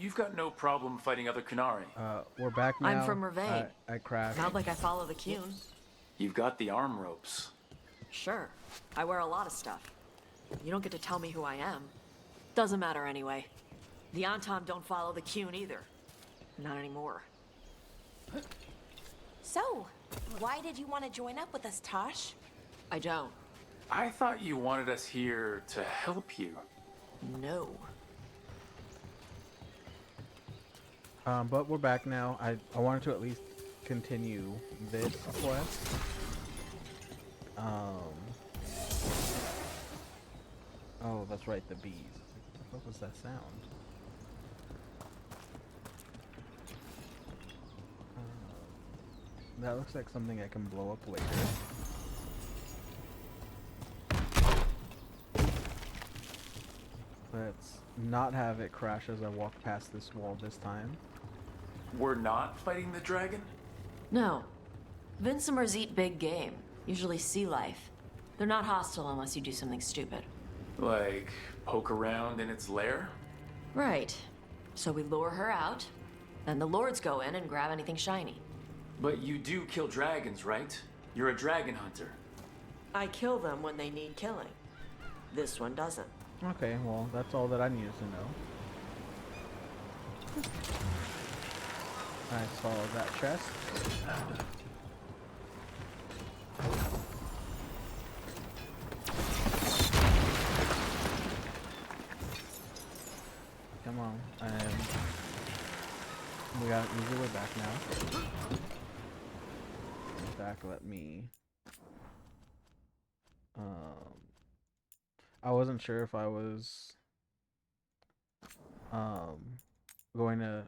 you've got no problem fighting other Kunari. We're back now. I'm from Mervein. I crashed. Not like I follow the Qun. You've got the arm ropes. Sure. I wear a lot of stuff. You don't get to tell me who I am. Doesn't matter anyway. The Antam don't follow the Qun either. Not anymore. So, why did you want to join up with us, Tosh? I don't. I thought you wanted us here to help you. No. But we're back now. I wanted to at least continue this quest. Oh, that's right, the bees. What was that sound? That looks like something I can blow up later. Let's not have it crash as I walk past this wall this time. We're not fighting the dragon? No. Vincimers eat big game. Usually sea life. They're not hostile unless you do something stupid. Like, poke around in its lair? Right. So we lure her out, then the lords go in and grab anything shiny. But you do kill dragons, right? You're a dragon hunter. I kill them when they need killing. This one doesn't. Okay, well, that's all that I needed to know. I saw that chest. Come on, we got an easy way back now. Back, let me. I wasn't sure if I was going to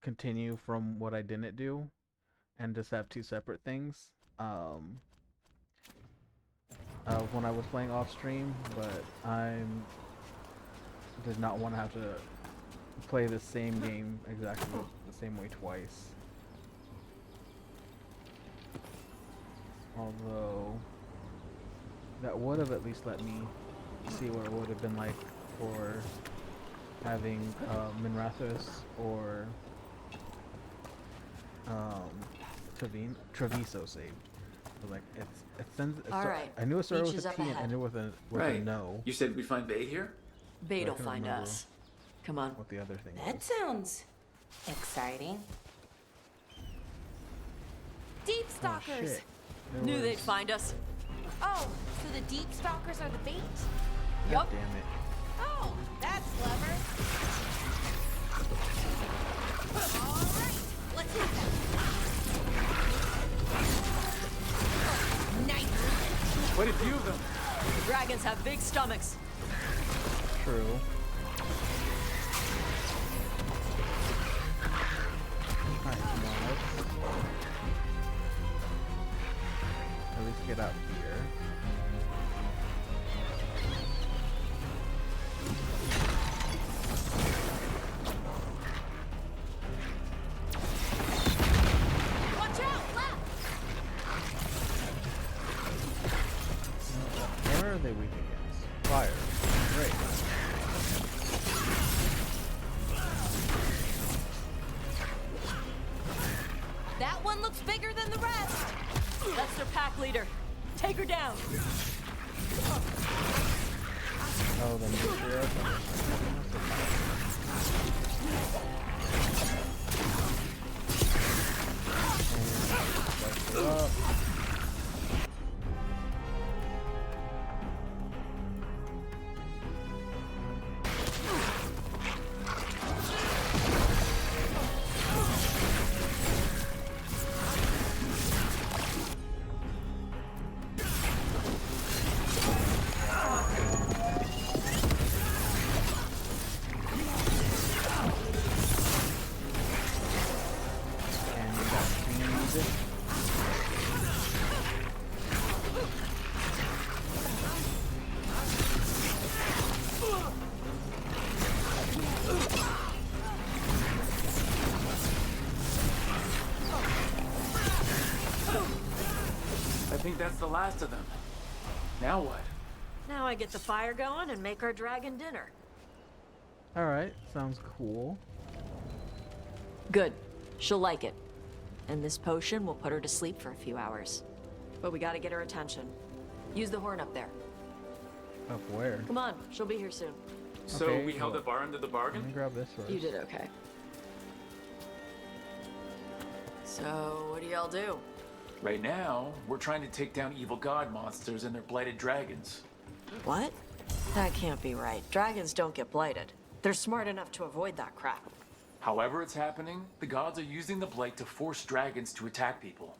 continue from what I didn't do and just have two separate things when I was playing off stream, but I did not want to have to play the same game exactly the same way twice. Although that would have at least let me see what it would have been like for having Minrathos or Treviso saved. But like it sends. Alright. I knew it started Beach with is a up T and ahead. ended with a no. You said we'd find bait here? Bait'll can find remember. us. Come on. What the other thing That was. sounds exciting. Deep Oh, stalkers! shit. There Knew was- they'd find us. Oh, so the deep stalkers are the bait? God Yup. damn it. Oh, that's clever. Alright, let's hit them. Nice. Quite a few of them. Dragons have big stomachs. True. Alright, come on, let's at least get out here. Watch out, left! Where are they weak against? Fire. Great. That one looks bigger than the rest. That's their pack leader. Take her down. Oh, the nuclear. Up. And we got speed. I think that's the last of them. Now what? Now I get the fire going and make our dragon dinner. Alright, sounds cool. Good. She'll like it. And this potion will put her to sleep for a few hours. But we gotta get her attention. Use the horn up there. Up where? Come on, she'll be here soon. So Okay, we held well, up our end of the Let bargain? me grab this first. You did okay. So, what do y'all do? Right now, we're trying to take down evil god monsters and their blighted dragons. What? That can't be right. Dragons don't get blighted. They're smart enough to avoid that crap. However it's happening, the gods are using the blight to force dragons to attack people.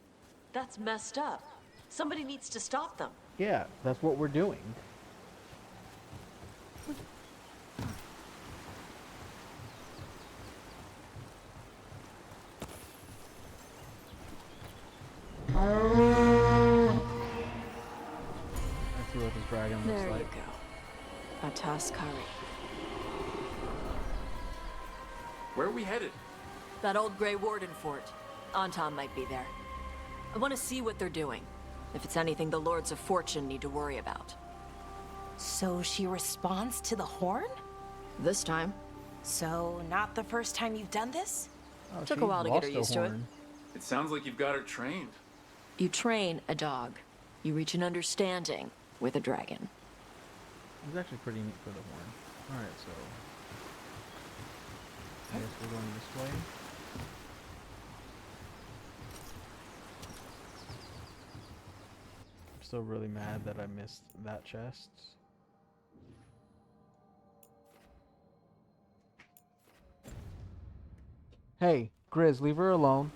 That's messed up. Somebody needs to stop them. Yeah, that's what we're doing. Let's see what this dragon looks There like. you go. A Taskari. Where are we headed? That old Grey Warden fort. Anton might be there. I want to see what they're doing. If it's anything the Lords of Fortune need to worry about. So she responds to the horn? This time, So, not the first time you've done this? Oh, Took a she while to get her lost a used to it. horn. It sounds like you've got her trained. you train a dog. You reach an understanding with a dragon. It's actually pretty neat for the horn. Alright, so I guess we're going this way. I'm still really mad that I missed that chest. Hey, Grizz, leave her alone.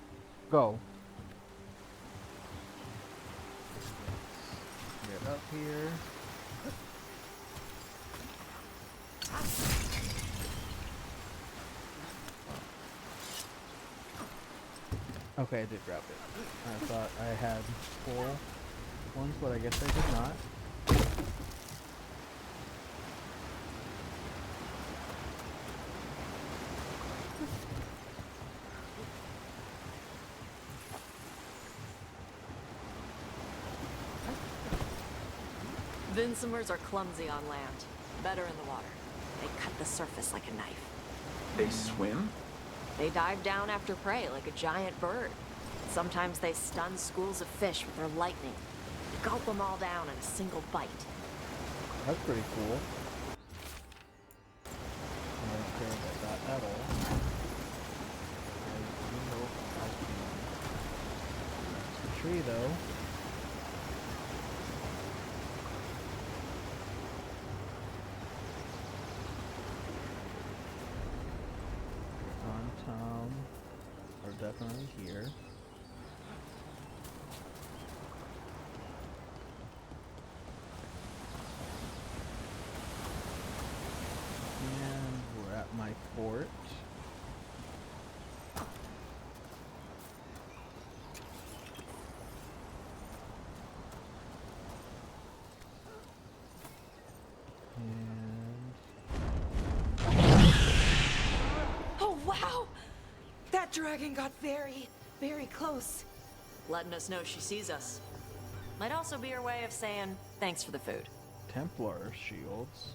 Go. Let's get up here. Okay, I did grab it. I thought I had full ones, but I guess I did not. Vincimers are clumsy on land, better in the water. They cut the surface like a knife. They swim? They dive down after prey like a giant bird. Sometimes they stun schools of fish with their lightning. Gulp them all down in a single bite. That's pretty cool. I don't care about that at all. I do know that's the tree though. Tom are definitely here. And we're at my fort. And Oh, wow! That dragon got very, very close. Letting us know she sees us. Might also be her way of saying thanks for the food. Templar shields.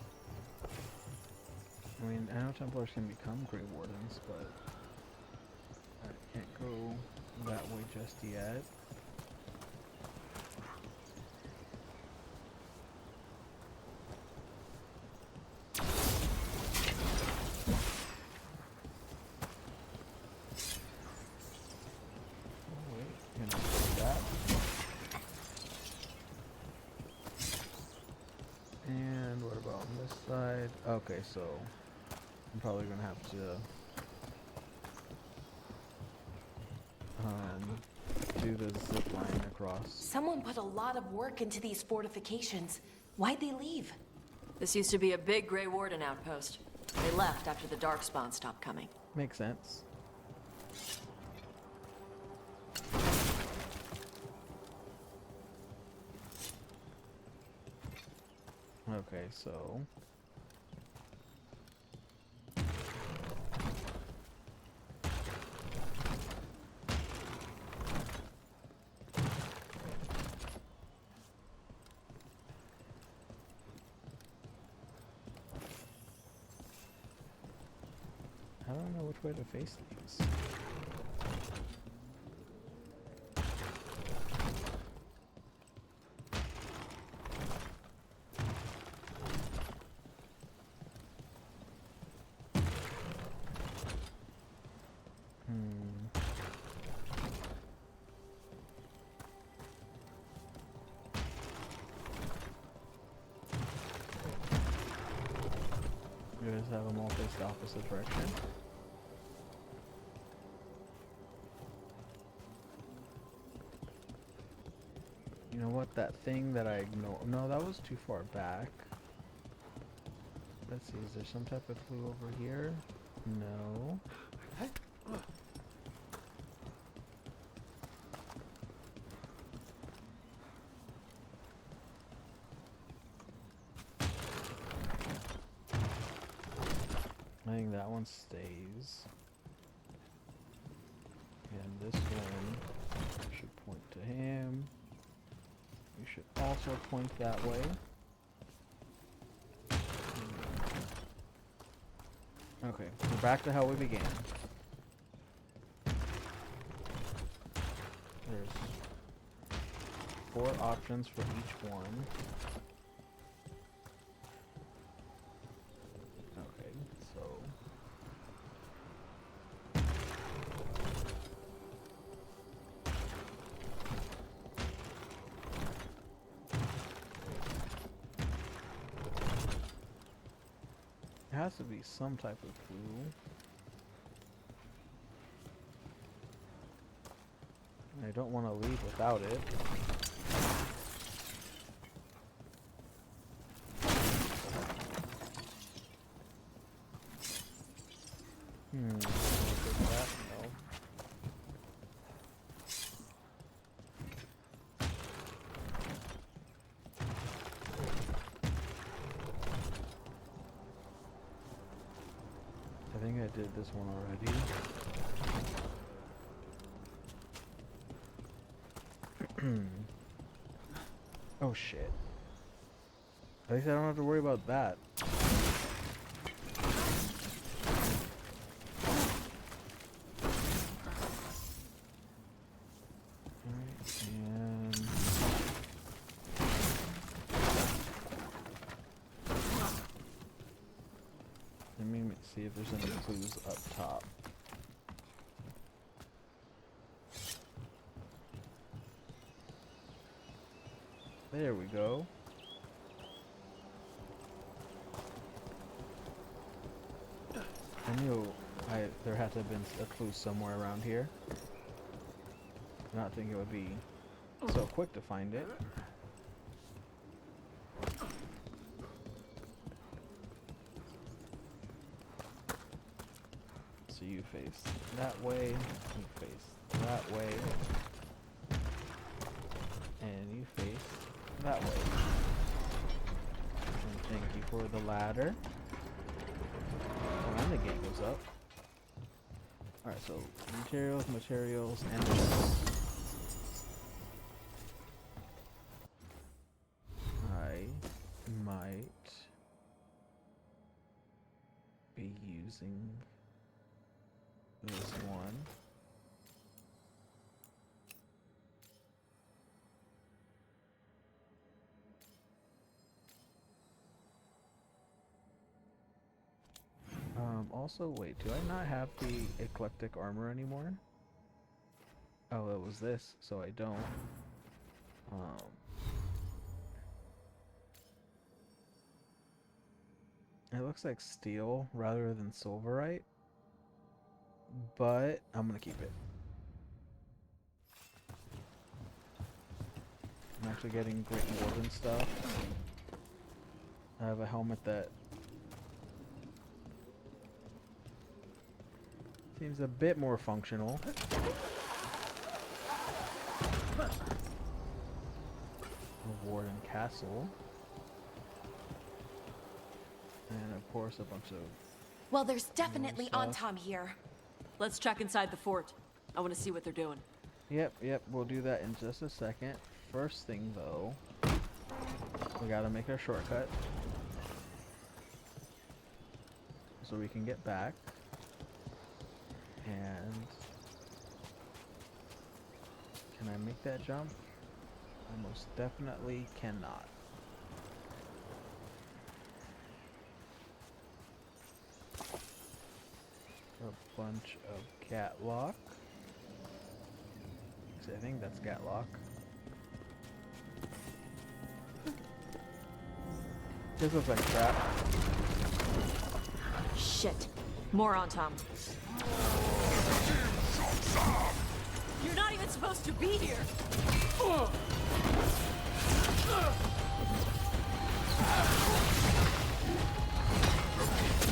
I mean, I know Templars can become Grey Wardens, but I can't go that way just yet. Oh wait, gonna take that. And what about on this side? Okay, so I'm probably gonna have to do the zip line across. Someone put a lot of work into these fortifications. Why'd they leave? This used to be a big Grey Warden outpost. They left after the Darkspawn stopped coming. Makes sense. Okay, so I don't know which way to face these? You guys have them all faced the opposite direction. You know what? That thing that I ignored. No, that was too far back. Let's see. Is there some type of clue over here? No. I think that one stays. And this one should point to him. You should also point that way. Okay, we're back to how we began. There's 4 options for each one. Okay, so there has to be some type of clue. I don't want to leave without it. I'll take that, no. I think I did this one already. Oh shit. At least I don't have to worry about that. Alright, and let me see if there's any clues up top. There we go. I knew there had to have been a clue somewhere around here. I not think it would be so quick to find it. So you face that way, you face that way, and you face that way. And thank you for the ladder. Oh, and the gate goes up. Alright, so materials, and I might be using this one. Also, wait, do I not have the eclectic armor anymore? Oh, it was this, so I don't. It looks like steel rather than silverite, but I'm gonna keep it. I'm actually getting great warden stuff. I have a helmet that seems a bit more functional. A warden castle. And of course a bunch of... Well, there's definitely stuff. Antom here. Let's check inside the fort. I want to see what they're doing. Yep, we'll do that in just a second. First thing though, we gotta make a shortcut so we can get back. And can I make that jump? I most definitely cannot. A bunch of catlock. I think that's catlock. This looks like trap. Shit. More on Tom. You're not even supposed to be here.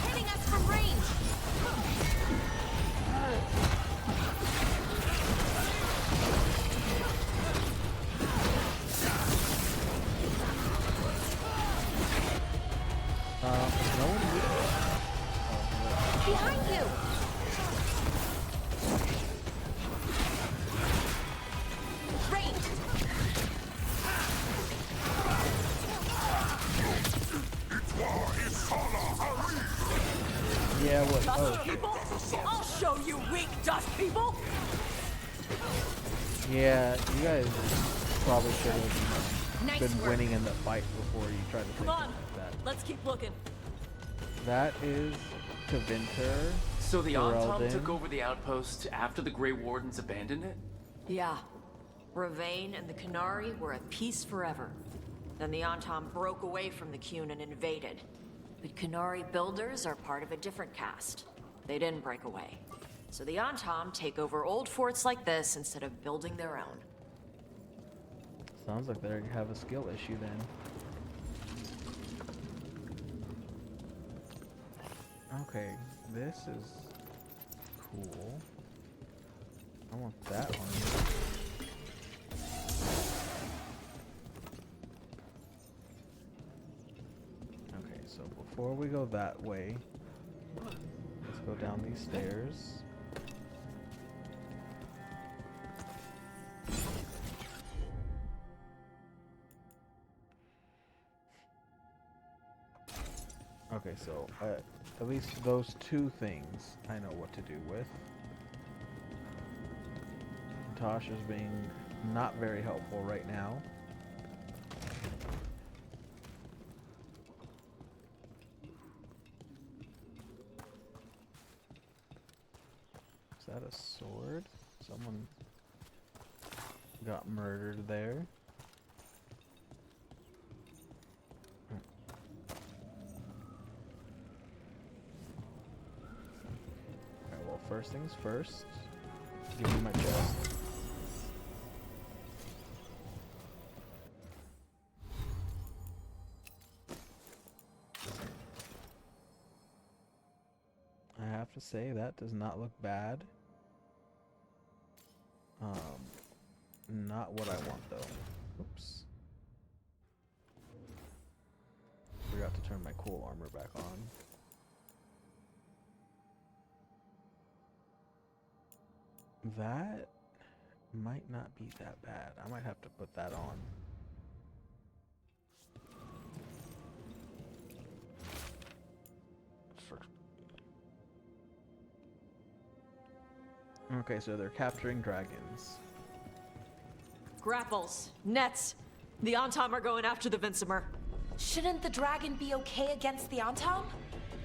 Hitting us from range. No one here. Behind you. Range. Yeah, what? Dust Oh, people? I'll show you weak dust people. yeah, you guys probably should have Nice been work. winning in the fight before you tried to say Come something on. like that. Let's keep looking. That is Tevinter. So the Antom Ferelden. took over the outpost after the Grey Wardens abandoned it? Yeah. Ravain and the Canary were at peace forever. Then the Antom broke away from the Qun and invaded. But Canary builders are part of a different caste. They didn't break away. So the Antom take over old forts like this instead of building their own. Sounds like they have a skill issue then. Okay, this is cool. I want that one. Okay, so before we go that way, let's go down these stairs. Okay, so at least those two things I know what to do with. Tasha's being not very helpful right now. Is that a sword? Someone got murdered there. Alright, well, first things first. Give me my chest. I have to say that does not look bad. Not what I want though. Oops. Forgot to turn my cool armor back on. That might not be that bad. I might have to put that on. Okay, so they're capturing dragons. Grapples, nets. The Antom are going after the Vincimer. Shouldn't the dragon be okay against the Antom?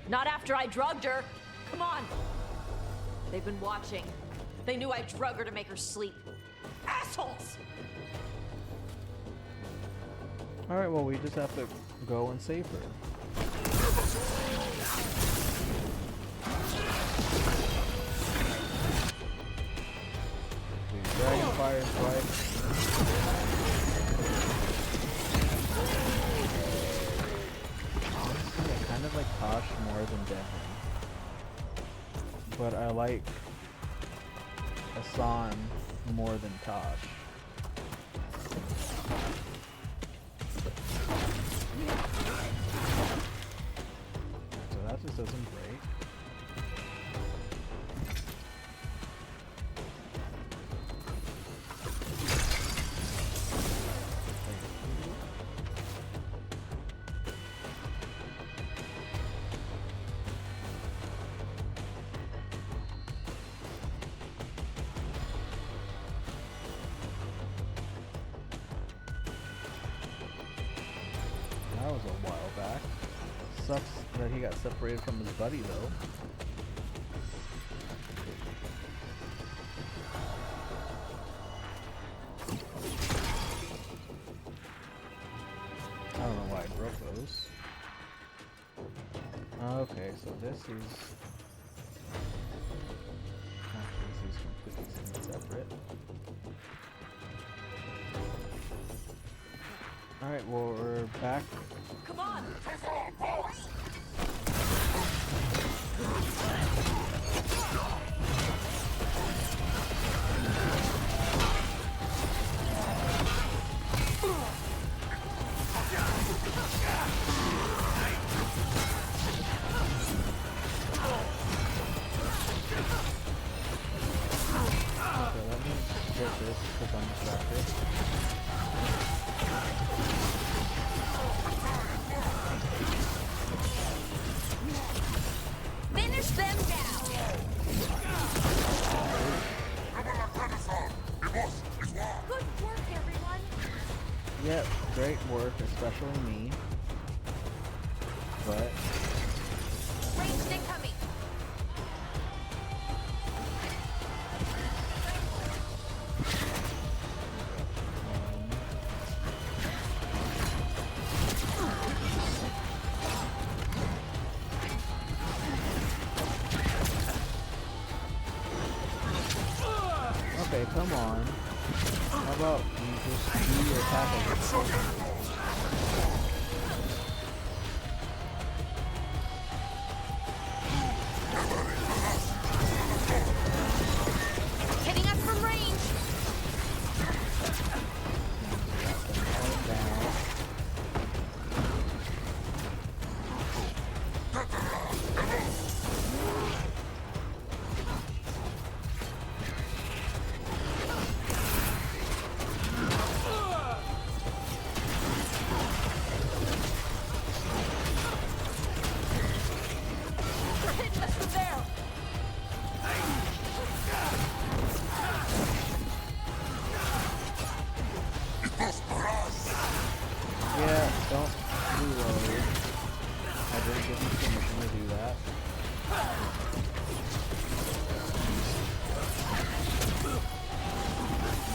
Not after I drugged her. Come on. They've been watching. They knew I drug her to make her sleep. Assholes! Alright, well, we just have to go and save her. Dragon fire strike. I kind of like Tosh more than Devin. But I like Hassan more than Tosh. So that just doesn't break. sucks that he got separated from his buddy, though. I don't know why I broke those. Okay, so this is... Actually, this is completely separate. Alright, well, we're back. Come on! Okay, let me get this because I'm distracted. Finish them down! Good work, everyone! Yep, great work, especially me. But Ranged incoming! okay, come on. How about you just do your tackle? Hitting us from range! Down. They're hitting us from there! Yeah, don't reload. I didn't give you permission to do that.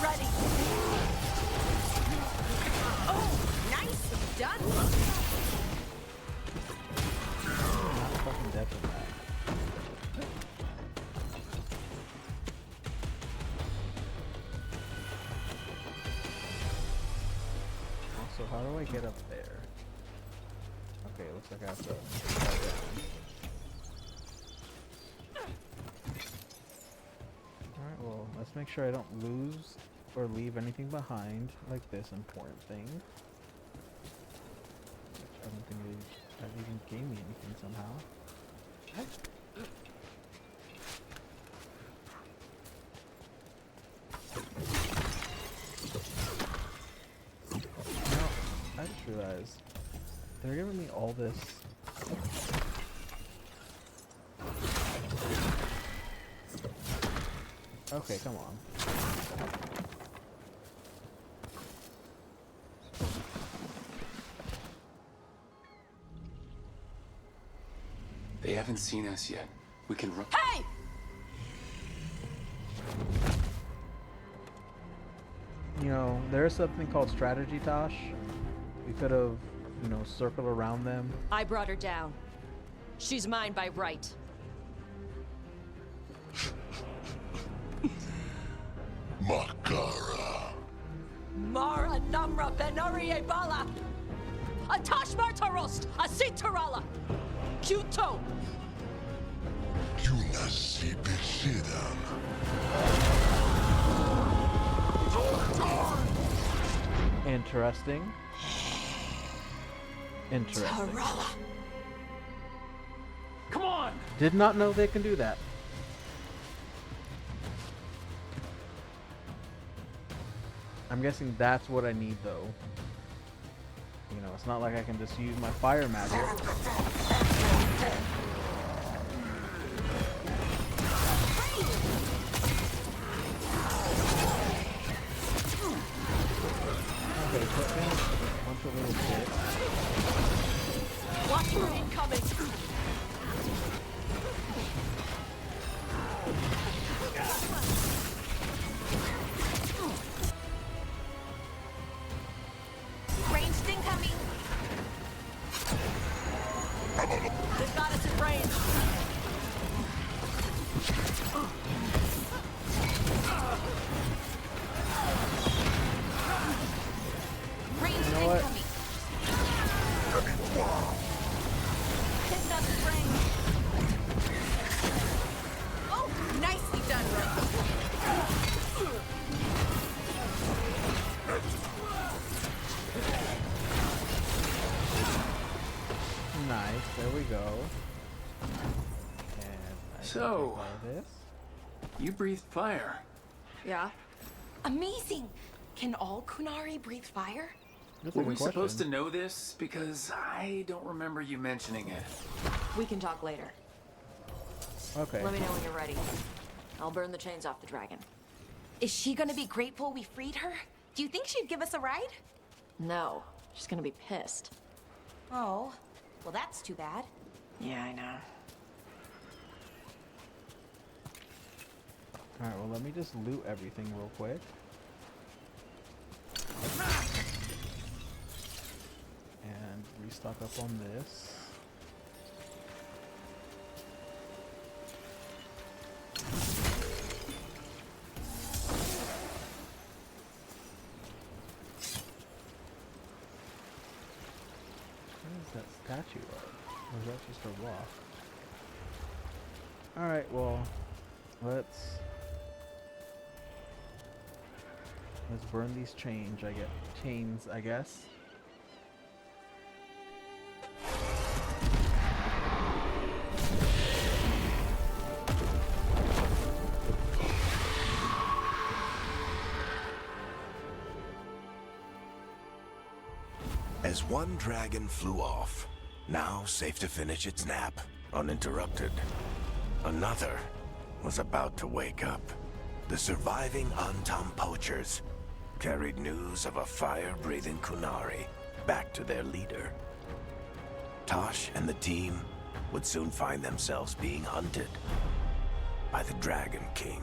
Ready! Oh, nicely done! Not fucking dead from that. Also, how do I get up there? Okay, looks like I have to fall down. Alright, well, let's make sure I don't lose or leave anything behind, like this important thing. Which I don't think that even gave me anything somehow. No, I just realized they're giving me all this. Okay, come on. They haven't seen us yet. We can run. Hey! You know, there's something called strategy, Tosh. We could have, you know, circled around them. I brought her down. She's mine by right. Makara. Mara Namra Benarie Bala! Atash Martarost! Asitarala! Kuto! Yunasi Bishidam. Interesting. Interesting. Tarala! Come on! Did not know they can do that. I'm guessing that's what I need, though. You know, it's not like I can just use my fire magic. Okay, put me a bunch of little bits. Watch her incoming! So, This. you breathed fire. Yeah? Amazing! Can all Kunari breathe fire? That's Were a good we question. supposed to know this? Because I don't remember you mentioning it. We can talk later. Okay. Let me know when you're ready. I'll burn the chains off the dragon. Is she gonna be grateful we freed her? Do you think she'd give us a ride? No, she's gonna be pissed. Oh, well that's too bad. Yeah, I know. Alright, well, let me just loot everything real quick. And restock up on this. What is that statue of? Or is that just a rock? Alright, well, let's burn these chains, I guess. As one dragon flew off, now safe to finish its nap, uninterrupted, another was about to wake up. The surviving Antam poachers carried news of a fire-breathing Kunari back to their leader. Tosh and the team would soon find themselves being hunted by the Dragon King.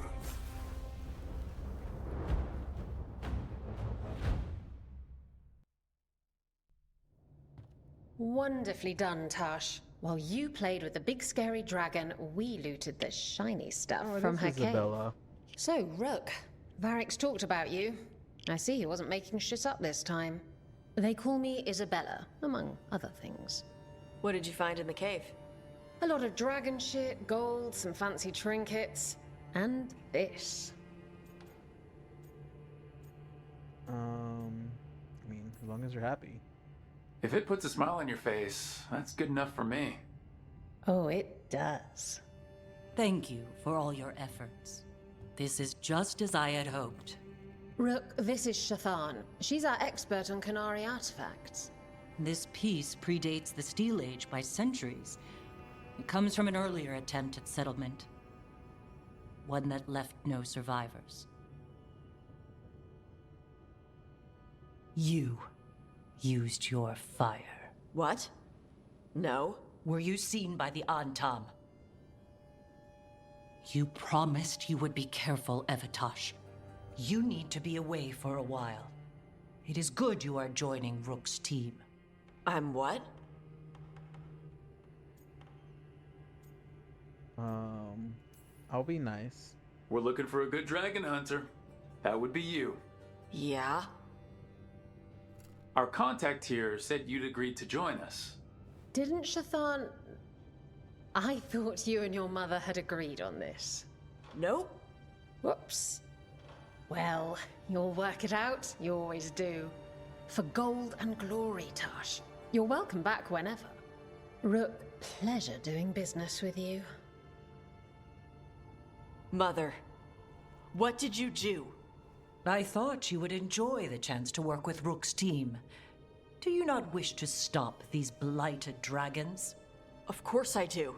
Wonderfully done, Tash. While you played with the big scary dragon, we looted the shiny stuff from her cave. Isabella. So, Rook, Varric's talked about you. I see he wasn't making shit up this time. They call me Isabella, among other things. What did you find in the cave? A lot of dragon shit, gold, some fancy trinkets, and this. I mean, as long as you're happy. If it puts a smile on your face, that's good enough for me. Oh, it does. Thank you for all your efforts. This is just as I had hoped. Rook, this is Shathan. She's our expert on Kunari artifacts. This piece predates the Steel Age by centuries. It comes from an earlier attempt at settlement. One that left no survivors. You used your fire. What? No. Were you seen by the Antam? You promised you would be careful, Evatosh. You need to be away for a while. It is good you are joining Rook's team. I'm what? I'll be nice. We're looking for a good dragon hunter. That would be you. Yeah? Our contact here said you'd agreed to join us. Didn't Shathan... I thought you and your mother had agreed on this. Nope. Whoops. Well, you'll work it out. You always do. For gold and glory, Tash. You're welcome back whenever. Rook, pleasure doing business with you. Mother, what did you do? I thought you would enjoy the chance to work with Rook's team. Do you not wish to stop these blighted dragons? Of course I do.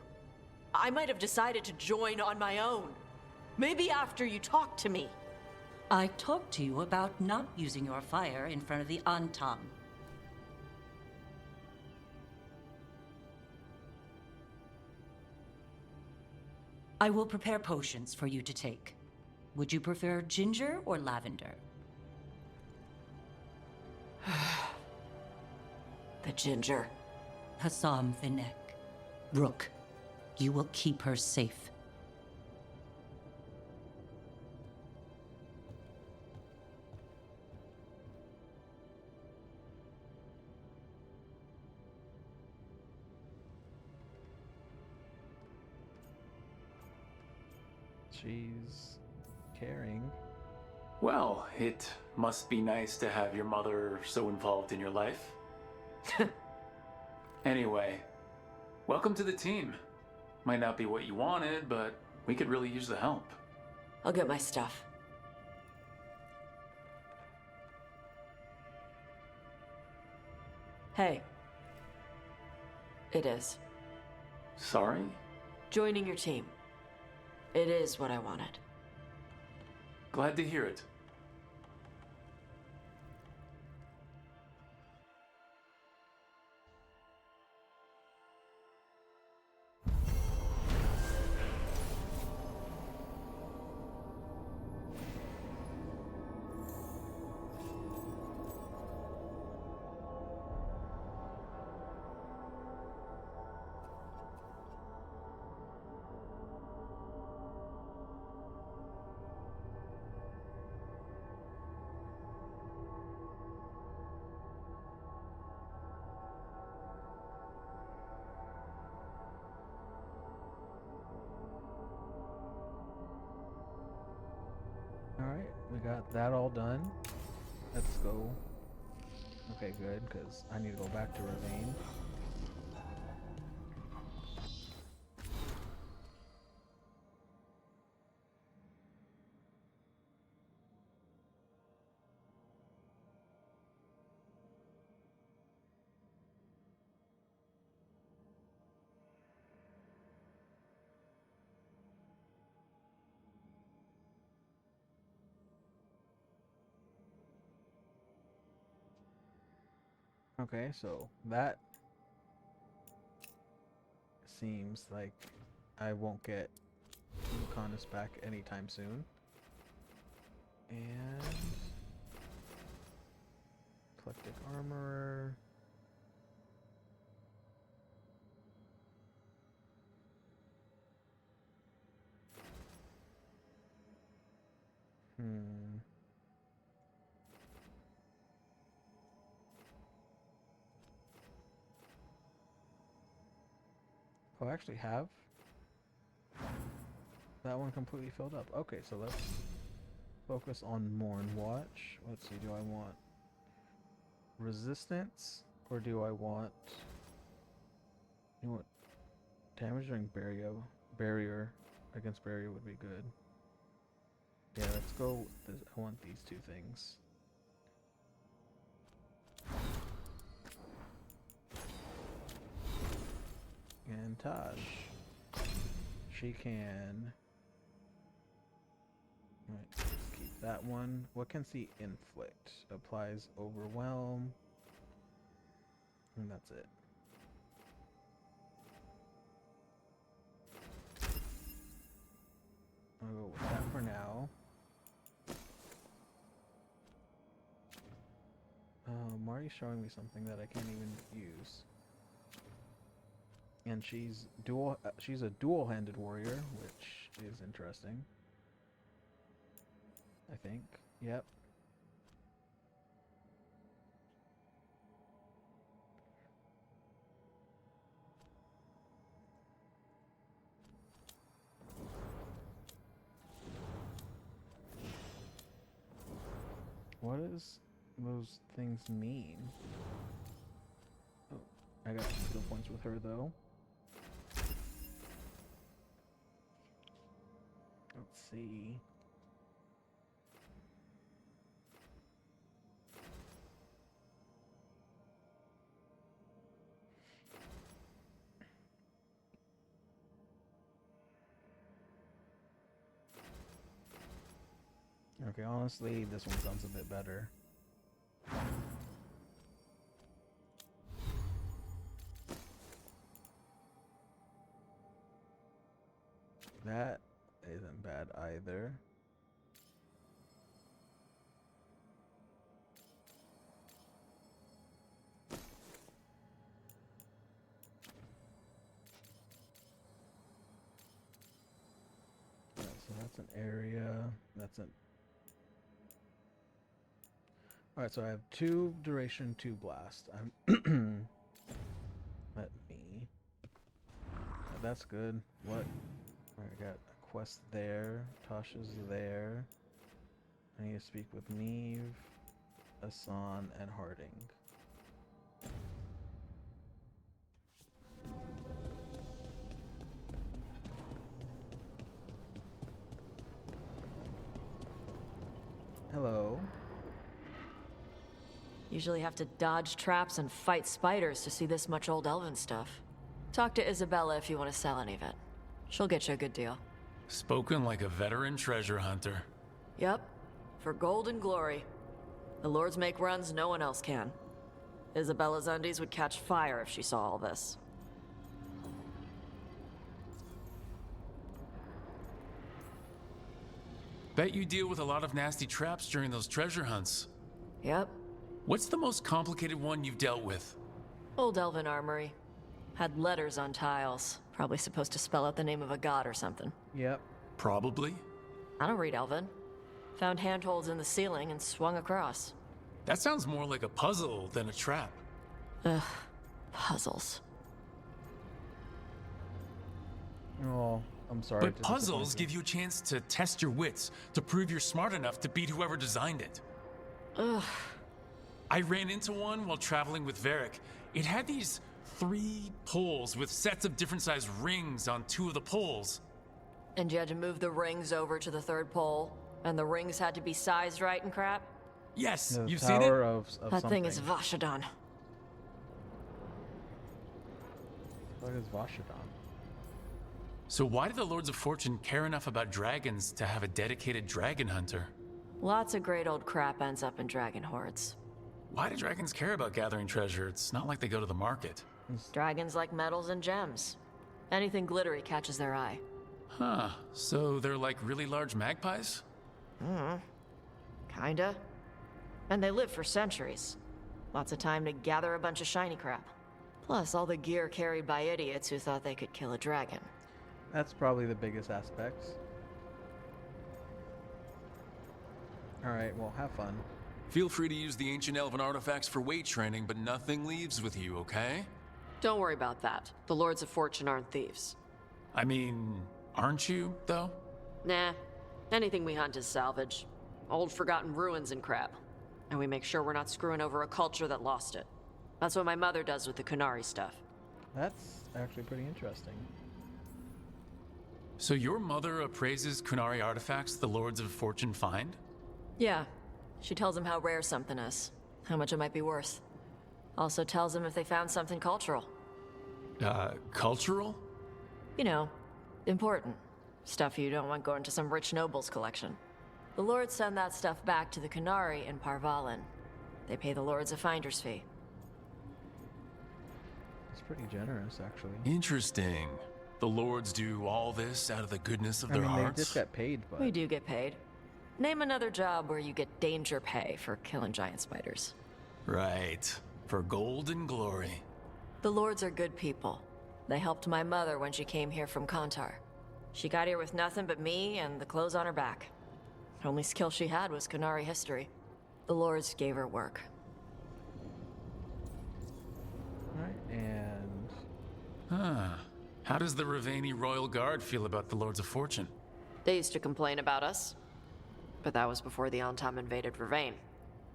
I might have decided to join on my own. Maybe after you talked to me. I talked to you about not using your fire in front of the Antam. I will prepare potions for you to take. Would you prefer ginger or lavender? The ginger. Hassam Vinek. Rook, you will keep her safe. She's caring. Well, it must be nice to have your mother so involved in your life. Anyway, welcome to the team. Might not be what you wanted, but We could really use the help. I'll get my stuff. Hey. It is. Sorry? Joining your team. It is what I wanted. Glad to hear it. Alright, we got that all done. Let's go. Okay, good, because I need to go back to Ravine. Okay, so that seems like I won't get Lucanus back anytime soon. And Eclectic Armorer. Oh, I actually have that one completely filled up. Okay, so let's focus on Morn Watch. Let's see, do I want resistance or do I want damage during barrier against barrier would be good. Yeah, let's go with this. I want these two things. And Taj. She can... Right, let's keep that one. What can see inflict? Applies overwhelm. And that's it. I'll go with that for now. Marty's showing me something that I can't even use. And she's a dual-handed warrior, which is interesting. I think. Yep. What does those things mean? Oh, I got skill points with her though. Let's see. Okay, honestly, this one sounds a bit better. That isn't bad either. Yeah, so that's an area. That's an... Alright, so I have 2 duration, 2 blast. I'm... Let me... That's good. What? Alright, I got a quest there. Tasha's there. I need to speak with Neve, Asan, and Harding. Hello. Usually have to dodge traps and fight spiders to see this much old elven stuff. Talk to Isabella if you want to sell any of it. She'll get you a good deal. Spoken like a veteran treasure hunter. Yep, for gold and glory. The lords make runs no one else can. Isabella's undies would catch fire if she saw all this. Bet you deal with a lot of nasty traps during those treasure hunts. Yep, What's the most complicated one you've dealt with? old elven armory. Had letters on tiles. Probably supposed to spell out the name of a god or something. Yep. Probably. I don't read elven. Found handholds in the ceiling and swung across. That sounds more like a puzzle than a trap. Ugh, puzzles. Oh, I'm sorry. But to puzzles disappoint give you a chance to test your wits, to prove you're smart enough to beat whoever designed it. Ugh. I ran into one while traveling with Varric. It had these 3 poles with sets of different sized rings on 2 of the poles. And you had to move the rings over to the 3rd pole, and the rings had to be sized right and crap? Yes, The you've seen it? Tower of That thing is something. Vashadon. What is Vashadon? So why do the Lords of Fortune care enough about dragons to have a dedicated dragon hunter? Lots of great old crap ends up in dragon hordes. Why do dragons care about gathering treasure? It's not like they go to the market. Dragons like metals and gems. Anything glittery catches their eye. Huh, so they're like really large magpies? Kinda. And they live for centuries. Lots of time to gather a bunch of shiny crap. Plus, all the gear carried by idiots who thought they could kill a dragon. That's probably the biggest aspects. Alright, well, have fun. Feel free to use the ancient elven artifacts for weight training, but nothing leaves with you, okay? Don't worry about that. The Lords of Fortune aren't thieves. I mean, aren't you, though? Nah. Anything we hunt is salvage. Old forgotten ruins and crap. And we make sure we're not screwing over a culture that lost it. That's what my mother does with the Kunari stuff. That's actually pretty interesting. So your mother appraises Kunari artifacts the Lords of Fortune find? Yeah. She tells them how rare something is. How much it might be worth. Also tells them if they found something cultural. Cultural? You know, important. Stuff you don't want going to some rich noble's collection. The lords send that stuff back to the Kunari in Parvalin. They pay the lords a finder's fee. It's pretty generous, actually. Interesting. The Lords do all this out of the goodness of I their mean, hearts? they just got paid, but... We do get paid. Name another job where you get danger pay for killing giant spiders. Right. For gold and glory. The lords are good people. They helped my mother when she came here from Kantar. She got here with nothing but me and the clothes on her back. Only skill she had was Kunari history. The lords gave her work. Alright, and... Huh. How does the Ravani Royal Guard feel about the Lords of Fortune? They used to complain about us. But that was before the Antam invaded Ravane.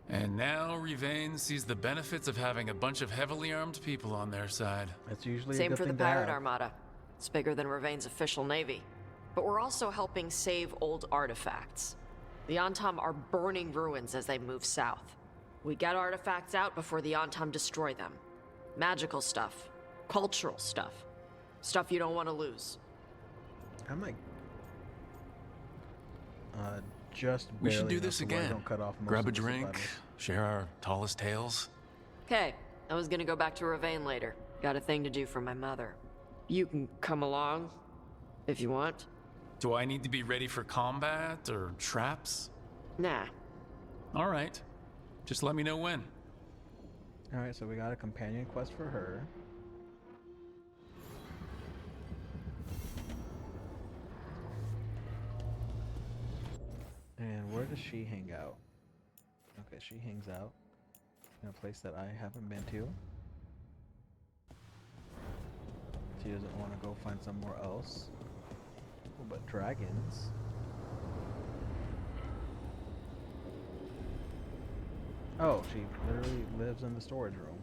And now Rivane sees the benefits of having a bunch of heavily armed people on their side. That's usually a Same good for the thing to Pirate have. Armada. It's bigger than Ravane's official navy. But we're also helping save old artifacts. The Antam are burning ruins as they move south. We get artifacts out before the Antam destroy them. Magical stuff. Cultural stuff. Stuff you don't want to lose. I might... just We should barely do enough this to where I again. don't cut off most Grab a of the drink, survivors. share our tallest tales. Okay, I was gonna go back to Ravane later. Got a thing to do for my mother. You can come along, if you want. Do I need to be ready for combat or traps? Nah. All right. Just let me know when. Alright, so we got a companion quest for her. And where does she hang out? Okay, she hangs out in a place that I haven't been to. She doesn't want to go find somewhere else. Oh, but dragons. Oh, she literally lives in the storage room.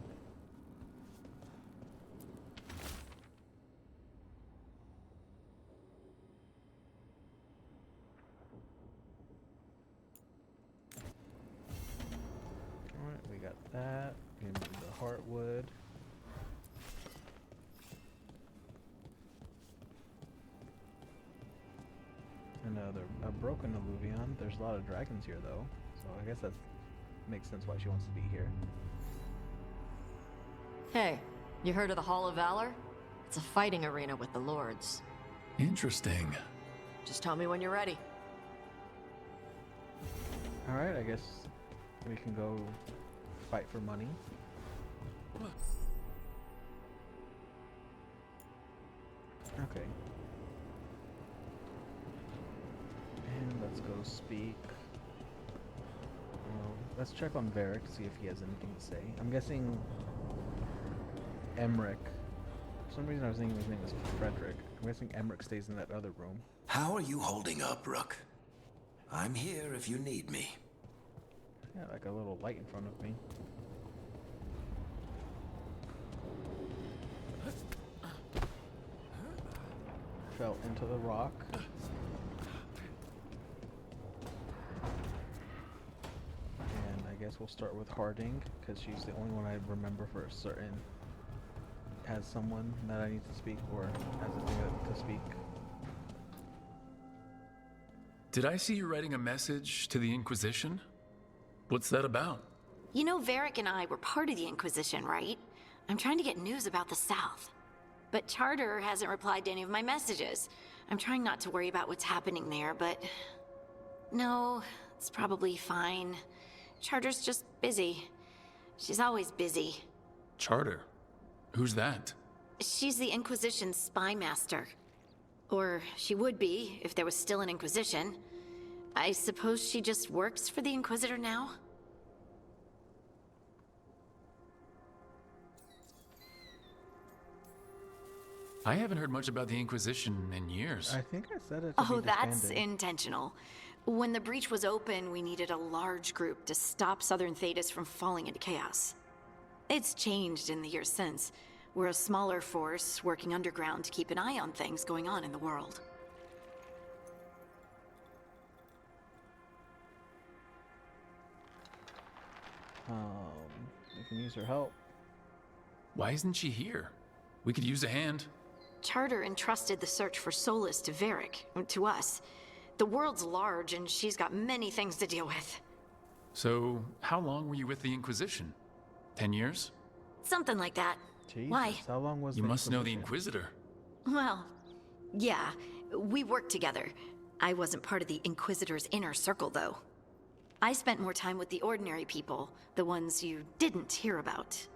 got that. Give me the heartwood. A broken alluvion. There's a lot of dragons here, though, so I guess that makes sense why she wants to be here. Hey, you heard of the Hall of Valor? It's a fighting arena with the lords. Interesting. Just tell me when you're ready. Alright, I guess we can go fight for money. Okay. And let's go speak. Let's check on Varric, see if he has anything to say. I'm guessing Emmerich. For some reason I was thinking his name was Frederick. I'm guessing Emmerich stays in that other room. How are you holding up, Rook? I'm here if you need me. Yeah, like a little light in front of me. Fell into the rock. And I guess we'll start with Harding, because she's the only one I remember for certain as someone that I need to speak, or as a thing to speak. Did I see you writing a message to the Inquisition? What's that about? You know, Varric and I were part of the Inquisition, right? I'm trying to get news about the South. But Charter hasn't replied to any of my messages. I'm trying not to worry about what's happening there, but... No, it's probably fine. Charter's just busy. She's always busy. Charter? Who's that? She's the Inquisition's spy master. Or she would be, if there was still an Inquisition. I suppose she just works for the Inquisitor now? I haven't heard much about the Inquisition in years. I think I said it. Oh, that's intentional. When the breach was open, we needed a large group to stop Southern Thedas from falling into chaos. It's changed in the years since. We're a smaller force working underground to keep an eye on things going on in the world. We can use her help. Why isn't she here? We could use a hand. Charter entrusted the search for Solus to Varric, to us. The world's large, and she's got many things to deal with. So, how long were you with the Inquisition? 10 years? Something like that. Jesus, Why? how long was You the must know the Inquisition? Inquisitor. Well, yeah, we worked together. I wasn't part of the Inquisitor's inner circle, though. I spent more time with the ordinary people, the ones you didn't hear about.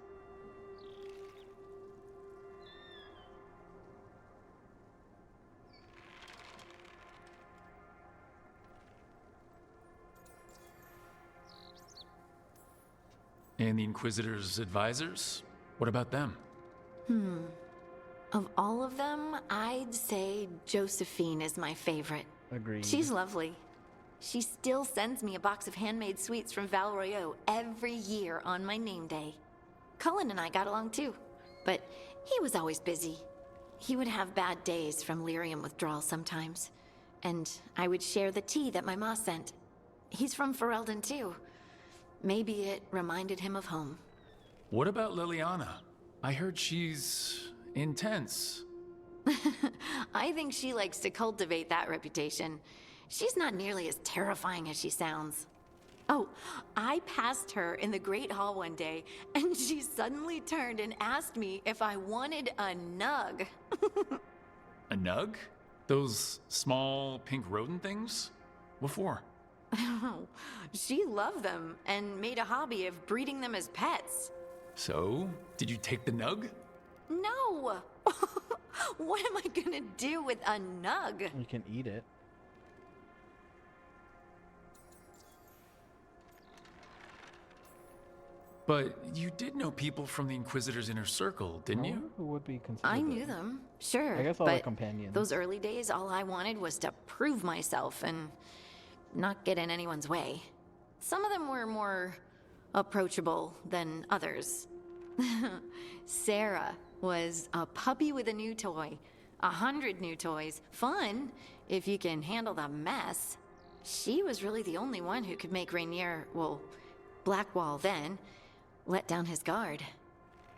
And the Inquisitor's advisors? What about them? Of all of them, I'd say Josephine is my favorite. Agreed. She's lovely. She still sends me a box of handmade sweets from Val Royeaux every year on my name day. Cullen and I got along too, but he was always busy. He would have bad days from lyrium withdrawal sometimes, and I would share the tea that my ma sent. He's from Ferelden too. Maybe it reminded him of home. What about Liliana? I heard she's intense. I think she likes to cultivate that reputation. She's not nearly as terrifying as she sounds. Oh, I passed her in the Great Hall one day, and she suddenly turned and asked me if I wanted a nug. A nug? Those small pink rodent things? What for? She loved them and made a hobby of breeding them as pets. So, did you take the nug? No! What am I gonna do with a nug? You can eat it. But you did know people from the Inquisitor's inner circle, didn't I you? wonder who would be considered? I knew them, sure. I guess all but the companions. those early days, all I wanted was to prove myself and not get in anyone's way. Some of them were more approachable than others. Sarah was a puppy with a new toy. 100 new toys. Fun, if you can handle the mess. She was really the only one who could make Rainier, well, Blackwall then, let down his guard.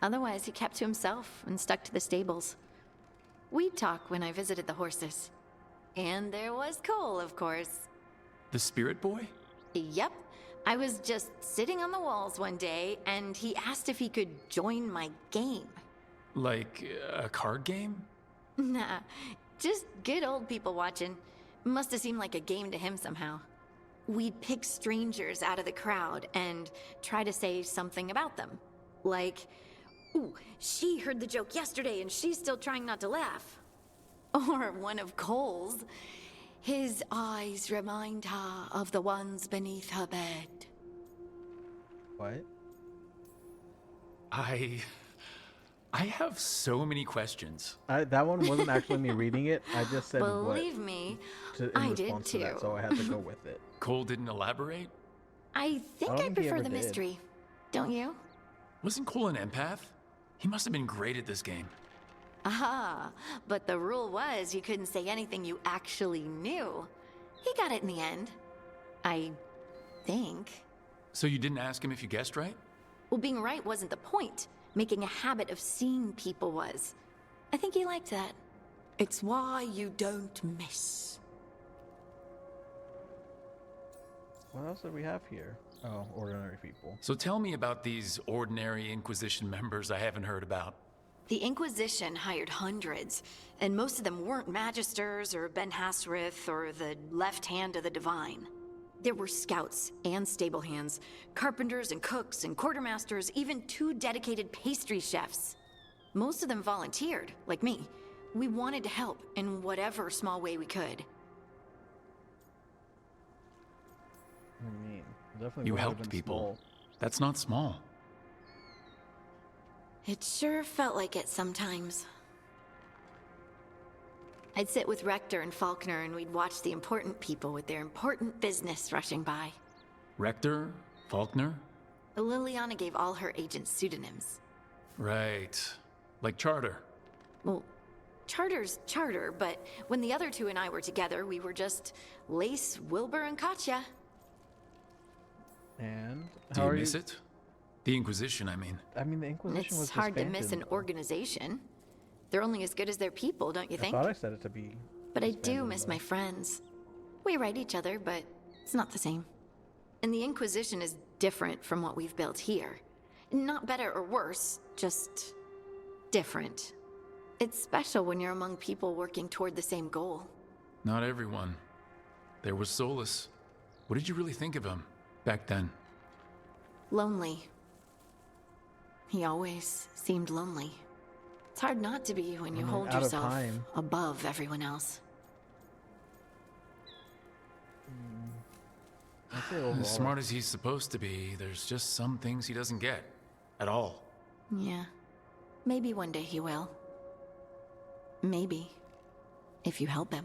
Otherwise, he kept to himself and stuck to the stables. We'd talk when I visited the horses. And there was Cole, of course. The spirit boy? Yep. I was just sitting on the walls one day, and he asked if he could join my game. Like a card game? Nah, just good old people watching. Must have seemed like a game to him somehow. We'd pick strangers out of the crowd and try to say something about them. Like, ooh, she heard the joke yesterday and she's still trying not to laugh. Or one of Cole's. His eyes remind her of the ones beneath her bed. What? I have so many questions. That one wasn't actually me reading it. I just said Believe me, in I response did to that, too. so I had to go with it. Cole didn't elaborate? I think I don't I think he prefer ever the did. mystery. Don't you? Wasn't Cole an empath? He must have been great at this game. Aha, but the rule was you couldn't say anything you actually knew. He got it in the end. I think. So you didn't ask him if you guessed right? Well, being right wasn't the point. Making a habit of seeing people was. I think he liked that. It's why you don't miss. What else do we have here? Oh, ordinary people. So tell me about these ordinary Inquisition members I haven't heard about. The Inquisition hired hundreds, and most of them weren't Magisters or Ben Hasrith or the left hand of the Divine. There were scouts and stable hands, carpenters and cooks and quartermasters, even 2 dedicated pastry chefs. Most of them volunteered, like me. We wanted to help in whatever small way we could. I mean, definitely You would have helped been people. small. That's not small. It sure felt like it sometimes. I'd sit with Rector and Faulkner and we'd watch the important people with their important business rushing by. Rector? Faulkner? Liliana gave all her agents pseudonyms. Right. Like Charter. Well, Charter's Charter, but when the other 2 and I were together, we were just Lace, Wilbur, and Katya. And Do how you are miss it? The Inquisition, I mean. I mean, the Inquisition was It's hard to miss disbanded, an though. organization. They're only as good as their people, don't you I think? thought I said it to be. But I do disbanded, miss though. my friends. We write each other, but it's not the same. And the Inquisition is different from what we've built here. Not better or worse, just different. It's special when you're among people working toward the same goal. Not everyone. There was Solus. What did you really think of him back then? Lonely. He always seemed lonely. It's hard not to be when you I mean, hold out of yourself time. above everyone else. I'd say overall, As smart as he's supposed to be, there's just some things he doesn't get. At all. Yeah. Maybe one day he will. Maybe. If you help him.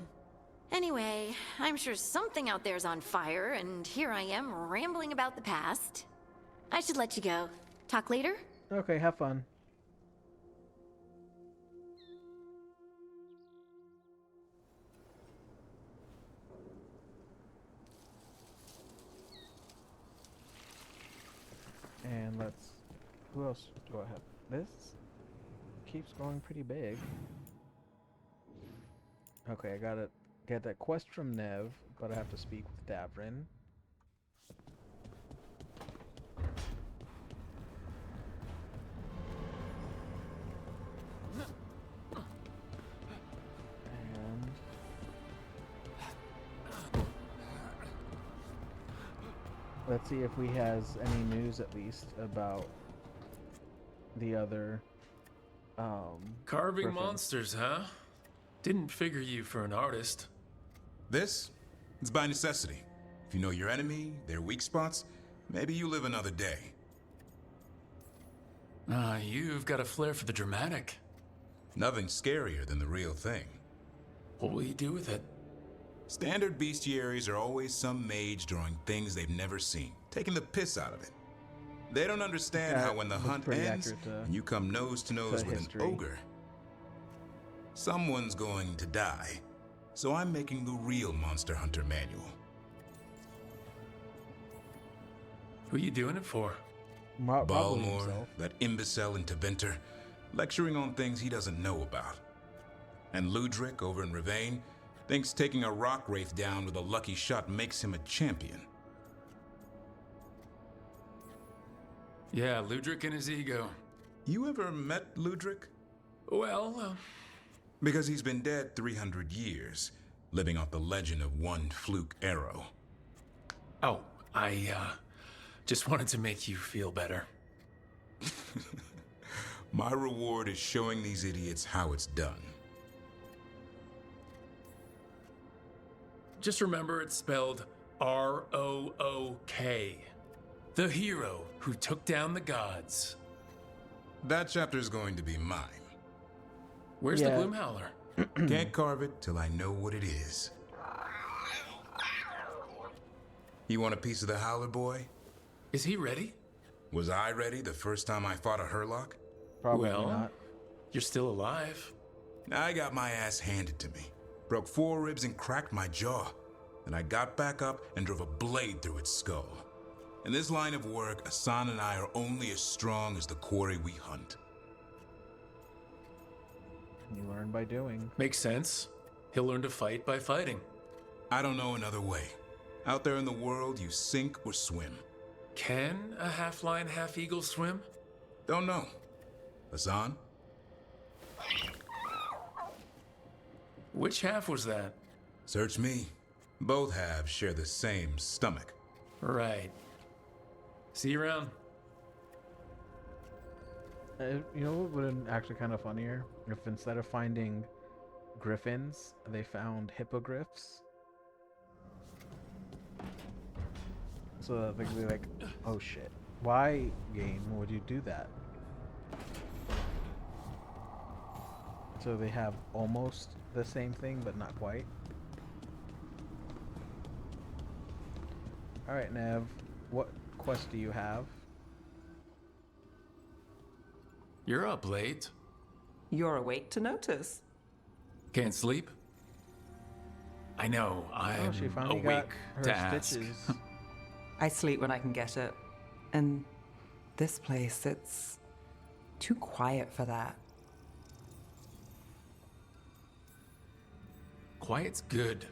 Anyway, I'm sure something out there's on fire, and here I am rambling about the past. I should let you go. Talk later? Okay, have fun. And let's... Who else do I have? This keeps growing pretty big. Okay, I gotta get that quest from Nev, but I have to speak with Davrin. And let's see if we has any news at least about the other Carving Griffin. monsters, huh? Didn't figure you for an artist. This? It's by necessity. If you know your enemy, their weak spots, maybe you live another day. You've got a flair for the dramatic. Nothing scarier than the real thing. What will you do with it? Standard bestiaries are always some mage drawing things they've never seen, taking the piss out of it. They don't understand That how when the looks hunt pretty ends accurate to- and you come nose to nose with history. an ogre, someone's going to die. So I'm making the real Monster Hunter manual. Who are you doing it for? Probably Balmore, himself. that imbecile interventor, lecturing on things he doesn't know about. And Ludric over in Ravane thinks taking a rock wraith down with a lucky shot makes him a champion. Yeah, Ludric and his ego. You ever met Ludric? Well, Because he's been dead 300 years, living off the legend of one fluke arrow. oh, I just wanted to make you feel better. My reward is showing these idiots how it's done. Just remember it's spelled R-O-O-K. The hero who took down the gods. That chapter's going to be mine. Where's Yeah. the Gloomhowler? Can't carve it till I know what it is. You want a piece of the Howler, boy? Is he ready? Was I ready the first time I fought a Hurlock? Probably Well, not. you're still alive. I got my ass handed to me. Broke 4 ribs and cracked my jaw. Then I got back up and drove a blade through its skull. In this line of work, Asan and I are only as strong as the quarry we hunt. You learn by doing. Makes sense. He'll learn to fight by fighting. I don't know another way. Out there in the world, you sink or swim. Can a half-lion, half-eagle swim? Don't know. Asan? Which half was that? Search me. Both halves share the same stomach. Right. See you around. You know what would have been actually kind of funnier? If instead of finding griffins, they found hippogriffs. So they could be like, oh shit. Why, game, would you do that? So they have almost the same thing, but not quite. Alright, Nev. What quest do you have? You're up late. You're awake to notice. Can't sleep? I know, I'm Oh, she finally awake got her to ask. stitches. I sleep when I can get it. And this place, it's too quiet for that. Quiet's good.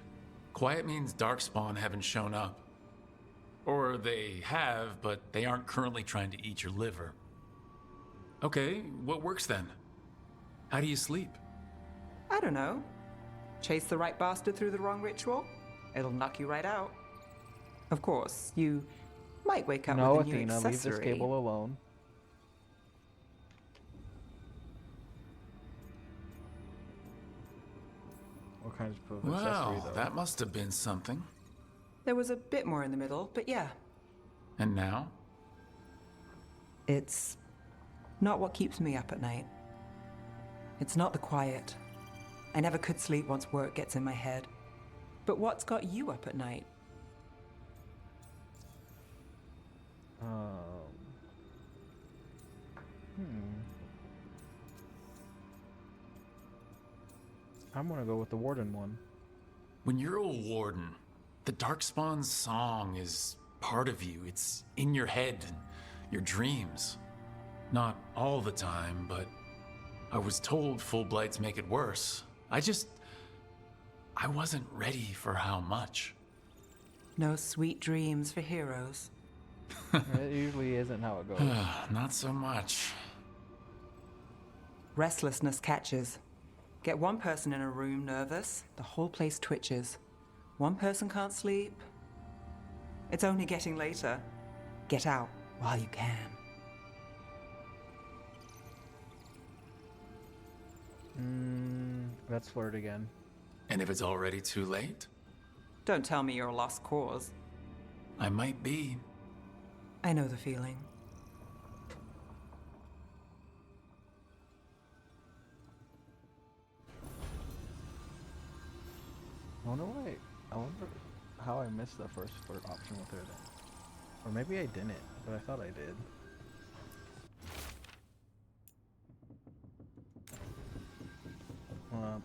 Quiet means Darkspawn haven't shown up. Or they have, but they aren't currently trying to eat your liver. Okay, what works then? How do you sleep? I don't know. Chase the right bastard through the wrong ritual? It'll knock you right out. Of course, you might wake up No, with a new Athena, leave this accessory. cable alone. What kind of accessory, Wow, though? that must have been something. There was a bit more in the middle, but yeah. And now? It's not what keeps me up at night. It's not the quiet. I never could sleep once work gets in my head. But what's got you up at night? I'm gonna go with the Warden one. When you're a warden, the Darkspawn's song is part of you. It's in your head and your dreams. Not all the time, but I was told full blights make it worse. I wasn't ready for how much. No sweet dreams for heroes. It usually isn't how it goes. Not so much. Restlessness catches. Get one person in a room nervous, the whole place twitches. One person can't sleep. It's only getting later. Get out while you can. Let's flirt again. And if it's already too late, Don't tell me you're a lost cause. I might be. I know the feeling. I wonder how I missed the first flirt option with her then. Or maybe I didn't, but I thought I did.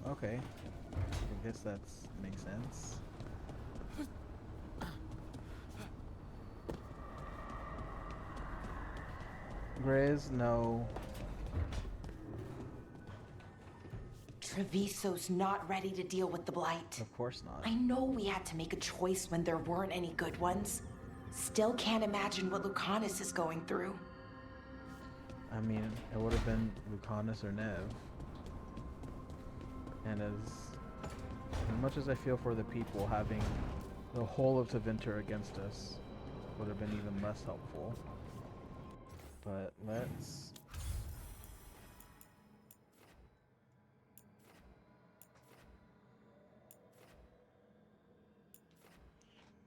Okay. I guess that's makes sense. Grizz, no. Treviso's not ready to deal with the Blight. Of course not. I know we had to make a choice when there weren't any good ones. Still can't imagine what Lucanus is going through. I mean, it would have been Lucanus or Nev. And as much as I feel for the people, having the whole of Tevinter against us would have been even less helpful. But let's...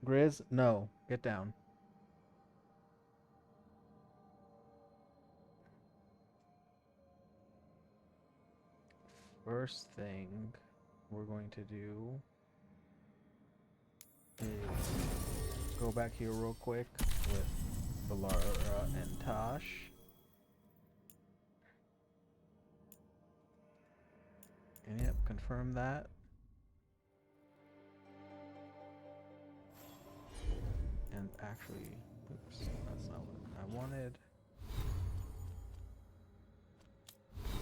Grizz, no. Get down. First thing we're going to do is go back here real quick with Valara and Tosh. And yep, confirm that. And actually, oops, that's not what I wanted.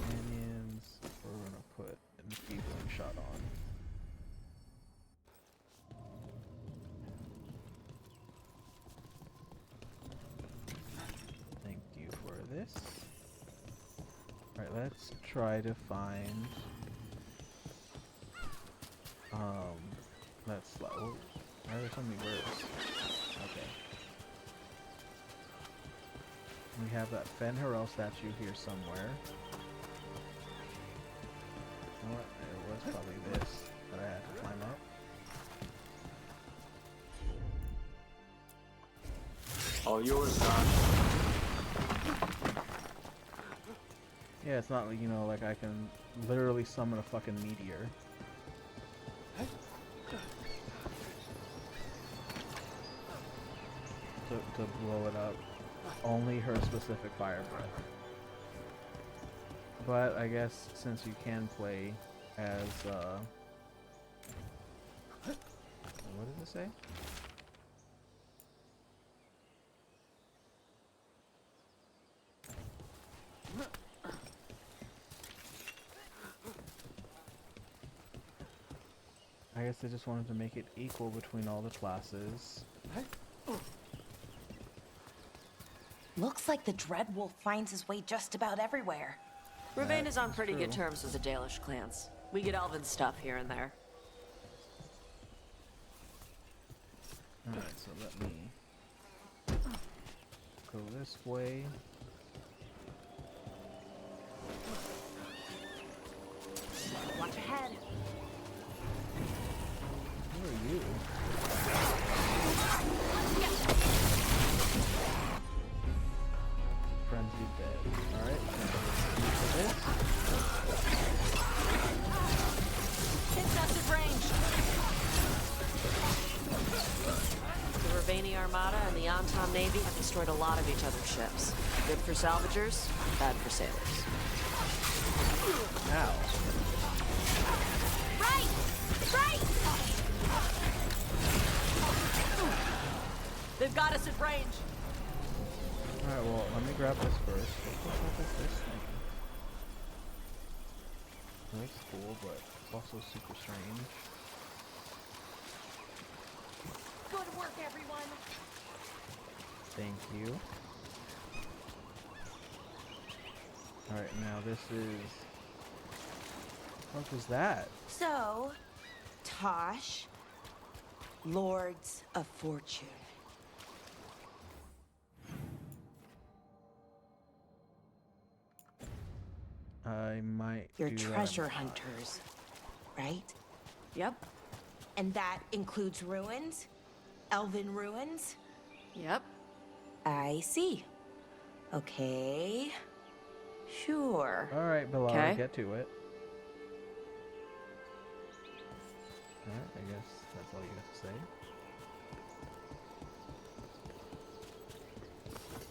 Minions, we're gonna put an enfeebling shot on. Thank you for this. Alright, let's try to find that's oh, why are there so many birds? Okay. We have that Fen'Harel statue here somewhere. You know what? It was probably this that I had to climb up. All yours, Doc. Yeah, it's not like, you know, like I can literally summon a fucking meteor. To blow it up. Only her specific fire breath. But I guess since you can play as what did it say? I guess they just wanted to make it equal between all the classes. Looks like the Dreadwolf finds his way just about everywhere. Ravane is on pretty good true. terms with the Dalish clans. We get elven stuff here and there. Alright, so let me go this way. Watch ahead. Who are you? Frenzy dead. Alright, for this. Excessive range. The Ravani Armada and the Antom Navy have destroyed a lot of each other's ships. Good for salvagers, bad for sailors. Ow. Right! Right! They've got us at range. Alright, well, let me grab this first. What the fuck is this thing? It looks cool, but it's also super strange. Good work, everyone! Thank you. Alright, now this is... What was that? So, Tosh, Lords of Fortune. I might You're do treasure that. hunters, right? Yep, And that includes ruins? Elven ruins? yep. I see. Okay. Sure. Alright, Bilal, Okay. get to it. Alright, I guess that's all you have to say.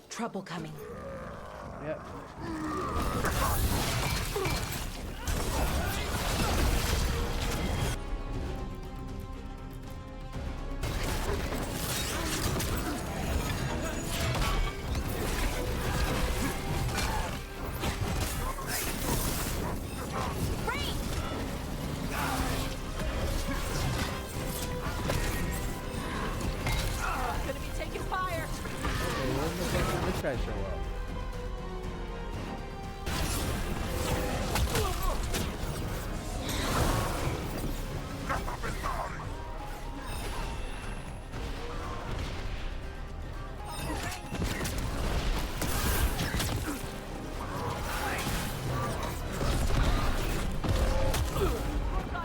Trouble coming. Yep. guys show up.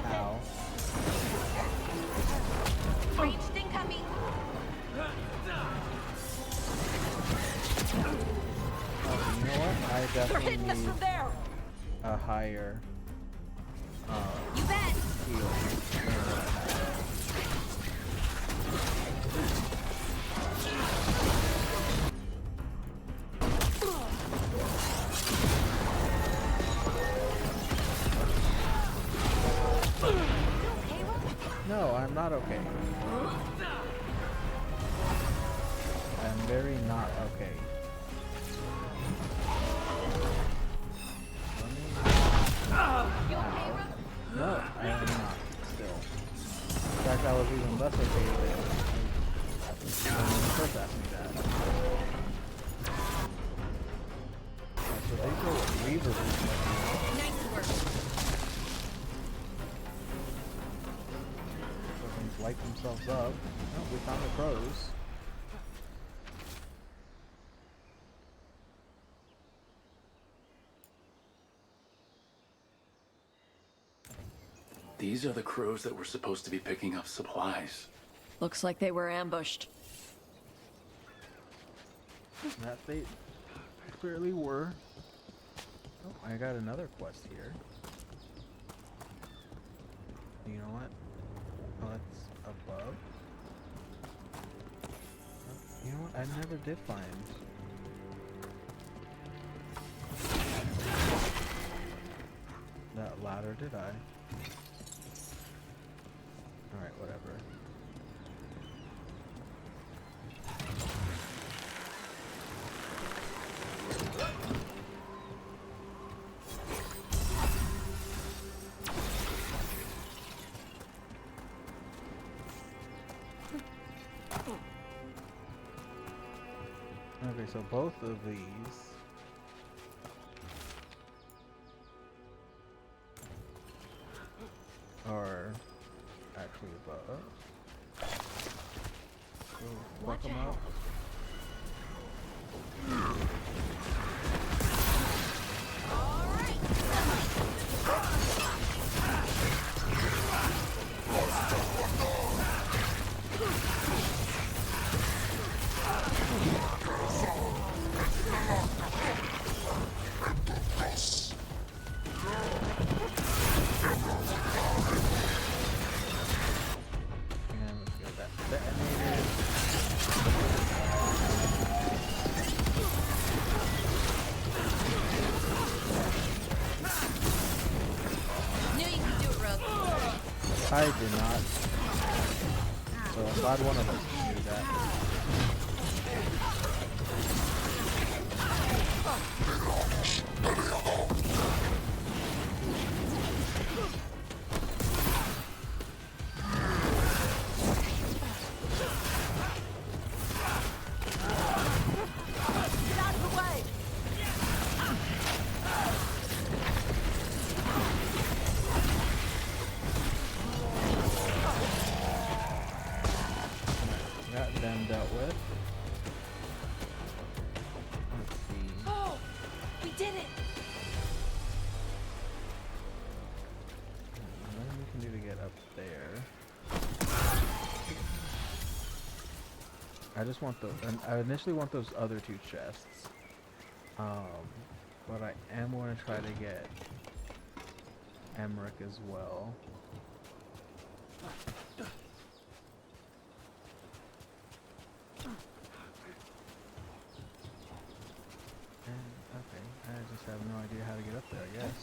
Ow. Ranged incoming. Oh, you know what? I They're definitely hitting us need from there. a higher You bet. heal than what I have. No, I'm not okay. I'm very not okay. No, I am not still. In fact, I was even less okay than when you first asked me that. So these are what Reaver is like. Nice work. Fucking light themselves up. Oh, we found the crows. These are the crows that were supposed to be picking up supplies. Looks like they were ambushed. That they clearly were. Oh, I got another quest here. You know what? Oh, that's above. Oh, you know what? I never did find. That ladder, did I? Alright, whatever. Okay, so both of these are actually above. So fuck them up. And let's get that detonated. Knew you could do it, Rook. I did not. So I'm glad one of us can do that. Get out of the way. Got them dealt with. Let's see. Oh, we did it. Nothing we can do to get up there. I just want those. I initially want those other two chests. But I am going to try to get Emmerich as well. And, okay, I just have no idea how to get up there, I guess.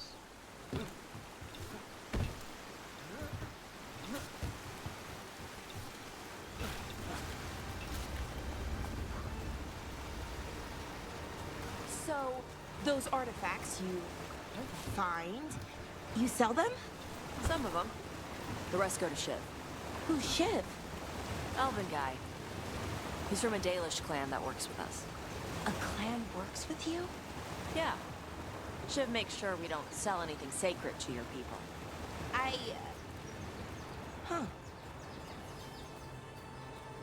So, those artifacts you find, you sell them? Some of them. The rest go to Shiv. Who's Shiv? Elven guy. He's from a Dalish clan that works with us. A clan works with you? Yeah. Should make sure we don't sell anything sacred to your people. Huh.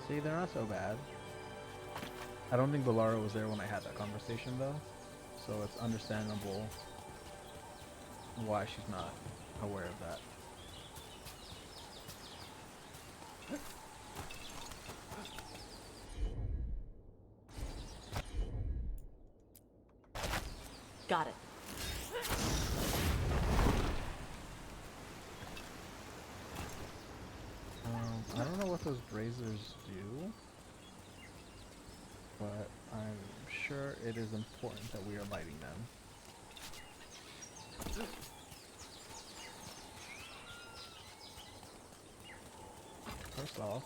See, they're not so bad. I don't think Balara was there when I had that conversation, though. So it's understandable why she's not aware of that. Got it. I don't know what those braziers do, but I'm sure it is important that we are lighting them. First off,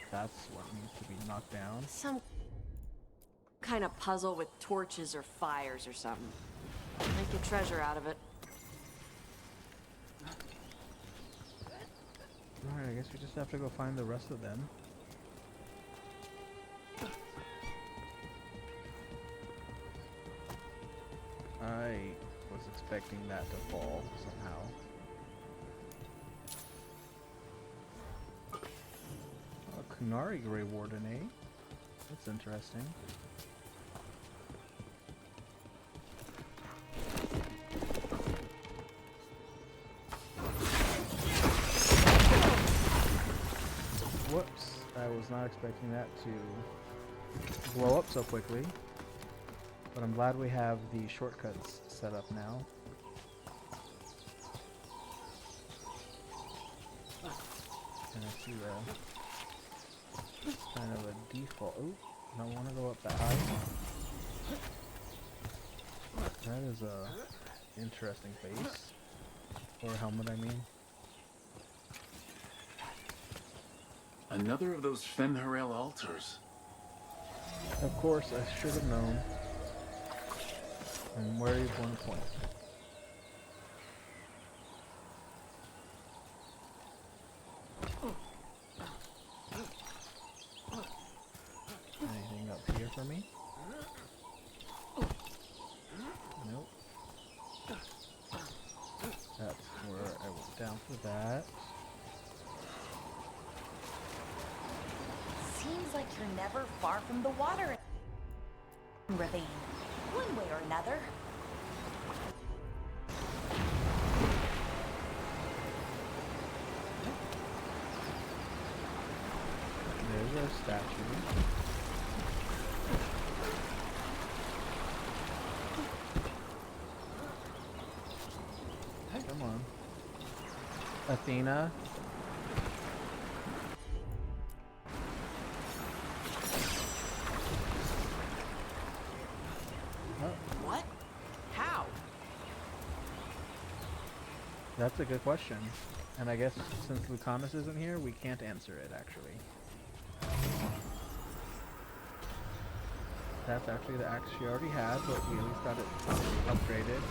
that's what needs to be knocked down. Some kind of puzzle with torches or fires or something. Make your treasure out of it. Alright, I guess we just have to go find the rest of them. I was expecting that to fall somehow. Oh, Kunari Grey Warden, eh? That's interesting. Whoops, I was not expecting that to blow up so quickly. But I'm glad we have the shortcuts set up now. And I see kind of a default. Ooh, don't want to go up that high. That is a interesting face. Or helmet, I mean. Another of those Fen'Harel altars. Of course, I should have known. And where are you going to point? Anything up here for me? Nope. That's where I went down for that. Seems like you're never far from the water, Ravine. One way or another. There's a statue. Come on. Athena. What? How? That's a good question. And I guess since Lucanus isn't here, we can't answer it, actually. That's actually the axe she already had, but we at least got it upgraded.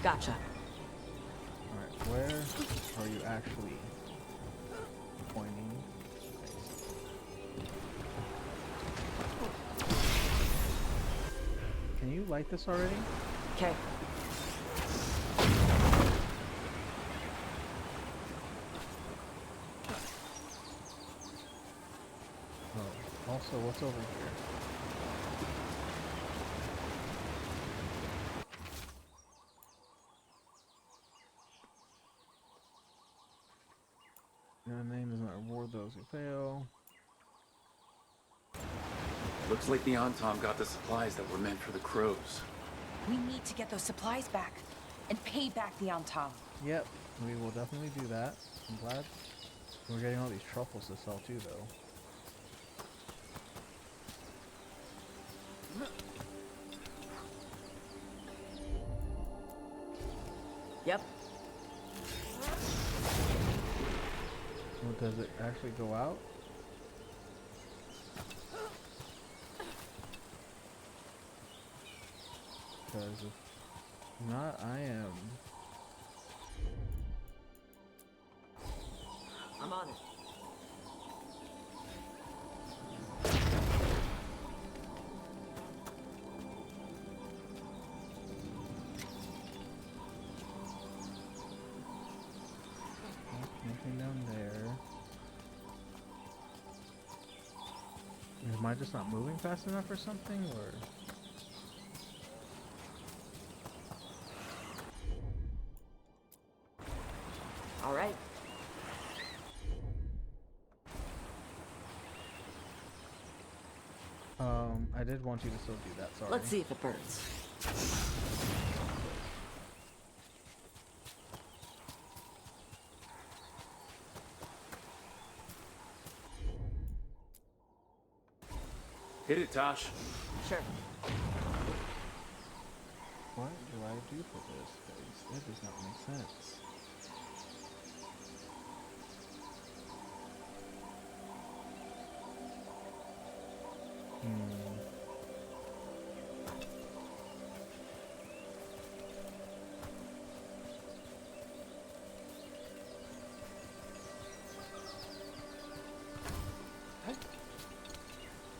Gotcha. Alright, where are you actually pointing? Can you light this already? Okay. Oh, also, what's over here? Your name does not reward those who fail. Looks like the Antom got the supplies that were meant for the crows. We need to get those supplies back and pay back the Antom. Yep, we will definitely do that. I'm glad we're getting all these truffles to sell too, though. Yep. Well, does it actually go out? Because if not, I am. I'm on it. Nothing down there. Am I just not moving fast enough or something, or? All right. I did want you to still do that, sorry. Let's see if it burns. Hit it, Tosh. Sure. What do I do for this? Because that does not make sense.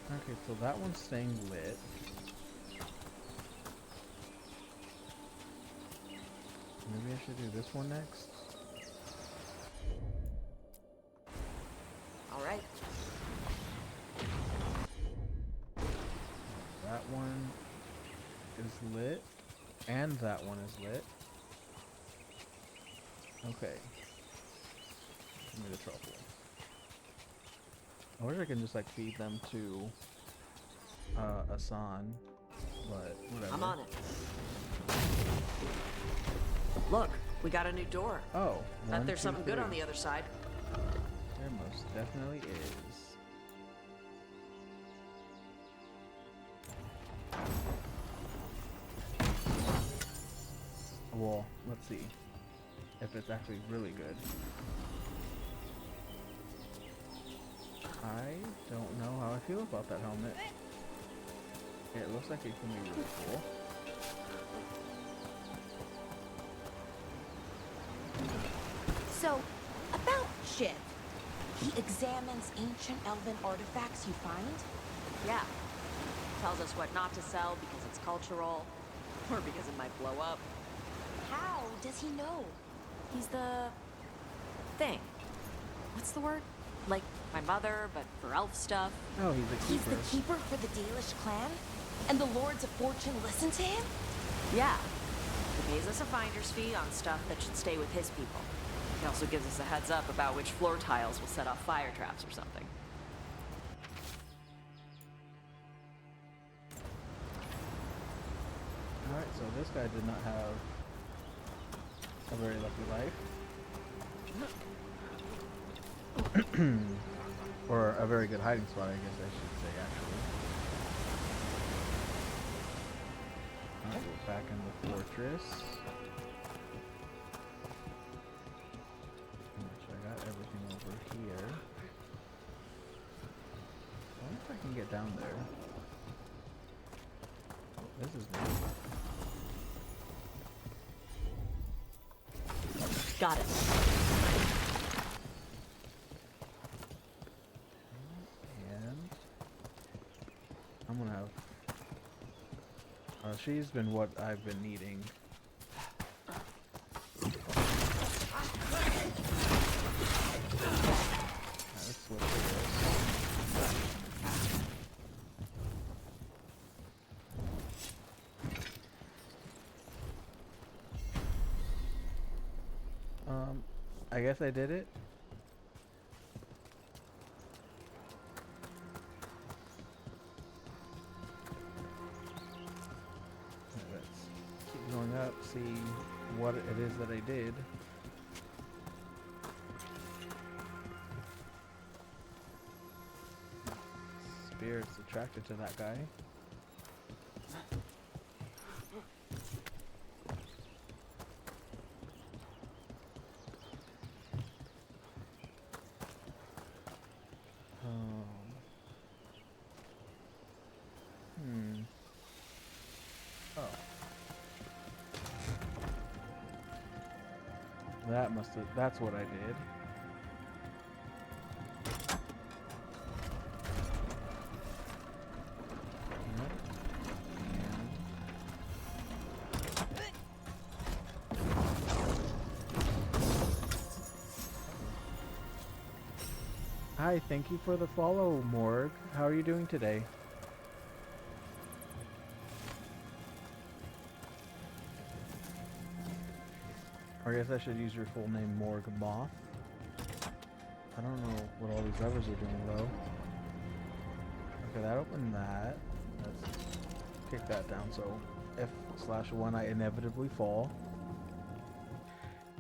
Okay, so that one's staying lit. Maybe I should do this one next. All right. That one is lit, and that one is lit. Okay. Give me the truffle. I wish I can just like feed them to Asan, but whatever. I'm on it. Look, we got a new door. Oh, Bet one, there's two, something good on three. the other side. There most definitely is. Well, let's see if it's actually really good. I don't know how I feel about that helmet. It looks like it can be really cool. So, about Shiv. He examines ancient elven artifacts you find? Yeah. Tells us what not to sell because it's cultural, or because it might blow up. How does he know? He's the thing. What's the word? Like my mother, but for elf stuff. Oh, he's a He's keeper. the keeper for the Dalish clan? And the Lords of Fortune listen to him? Yeah. He pays us a finder's fee on stuff that should stay with his people. He also gives us a heads up about which floor tiles will set off fire traps or something. Alright, so this guy did not have a very lucky life. Or a very good hiding spot, I guess I should say, actually. Alright, we're back in the fortress. Which I got everything over here. I wonder if I can get down there. This is new. Got it. And I'm gonna have. She's been what I've been needing. Let's switch to this. I guess I did it. Let's keep going up, see what it is that I did. Spirit's attracted to that guy. That's what I did. Yep. Hi, thank you for the follow, Morg. How are you doing today? Or I guess I should use your full name, Morg Moth. I don't know what all these levers are doing, though. Okay, that opened that. Let's kick that down, so F/1 I inevitably fall.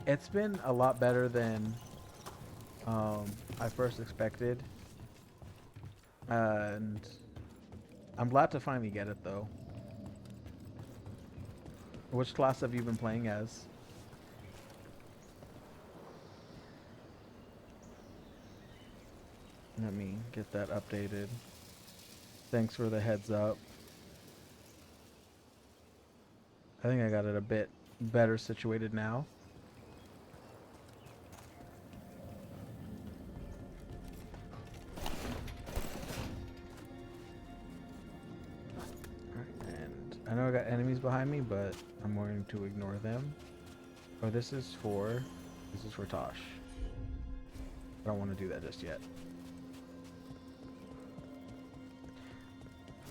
It's been a lot better than I first expected. And I'm glad to finally get it, though. Which class have you been playing as? Let me get that updated. Thanks for the heads up. I think I got it a bit better situated now. And I know I got enemies behind me, but I'm going to ignore them. Oh, this is for Tosh. I don't want to do that just yet.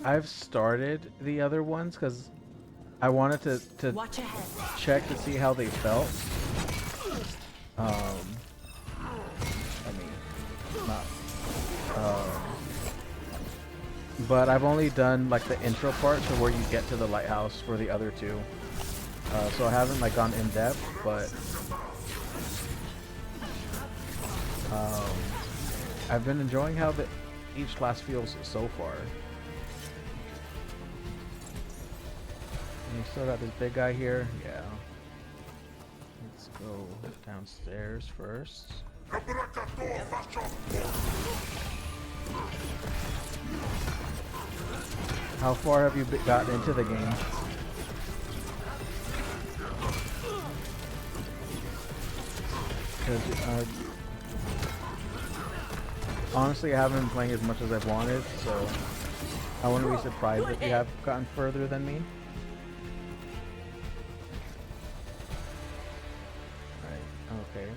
I've started the other ones because I wanted to Watch ahead. check to see how they felt. I mean, not. But I've only done like the intro part to where you get to the lighthouse for the other two. So I haven't like gone in depth, but I've been enjoying how each class feels so far. And you still got this big guy here? Yeah. Let's go downstairs first. How far have you gotten into the game? Because, honestly, I haven't been playing as much as I've wanted, so I wouldn't be surprised if you have gotten further than me. Okay.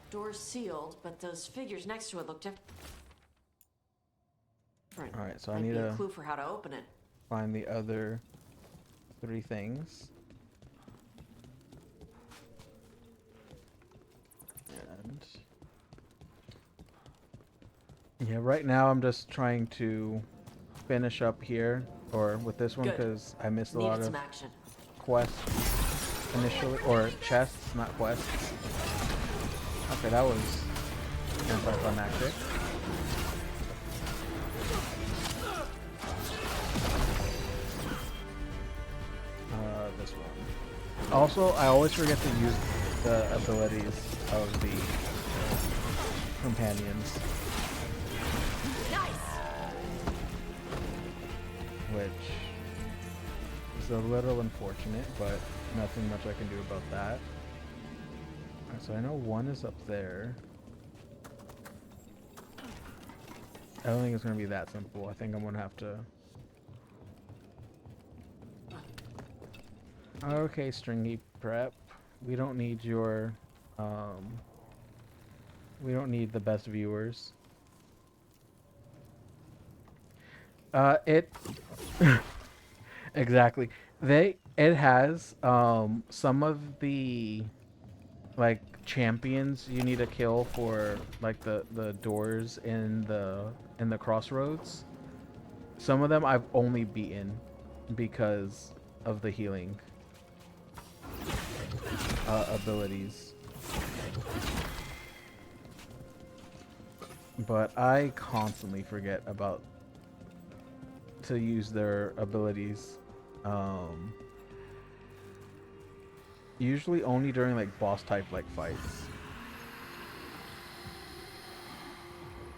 Door's sealed, but those figures next to it look different. Alright, so I Might need be a to clue for how to open it. find the other 3 things. And yeah, right now I'm just trying to finish up here, or with this one, because I missed a lot of action. quests initially, or chests, not quests. Okay, that was anticlimactic. This one. Also, I always forget to use the abilities of the companions. Which is a little unfortunate, but nothing much I can do about that. Alright, so I know one is up there. I don't think it's going to be that simple. I think I'm going to have to... Okay, Stringy Prep. We don't need your... we don't need the best viewers. Exactly. It has some of the like champions you need to kill for like the doors in the crossroads. Some of them I've only beaten because of the healing abilities. But I constantly forget about to use their abilities. Usually only during like boss type like fights.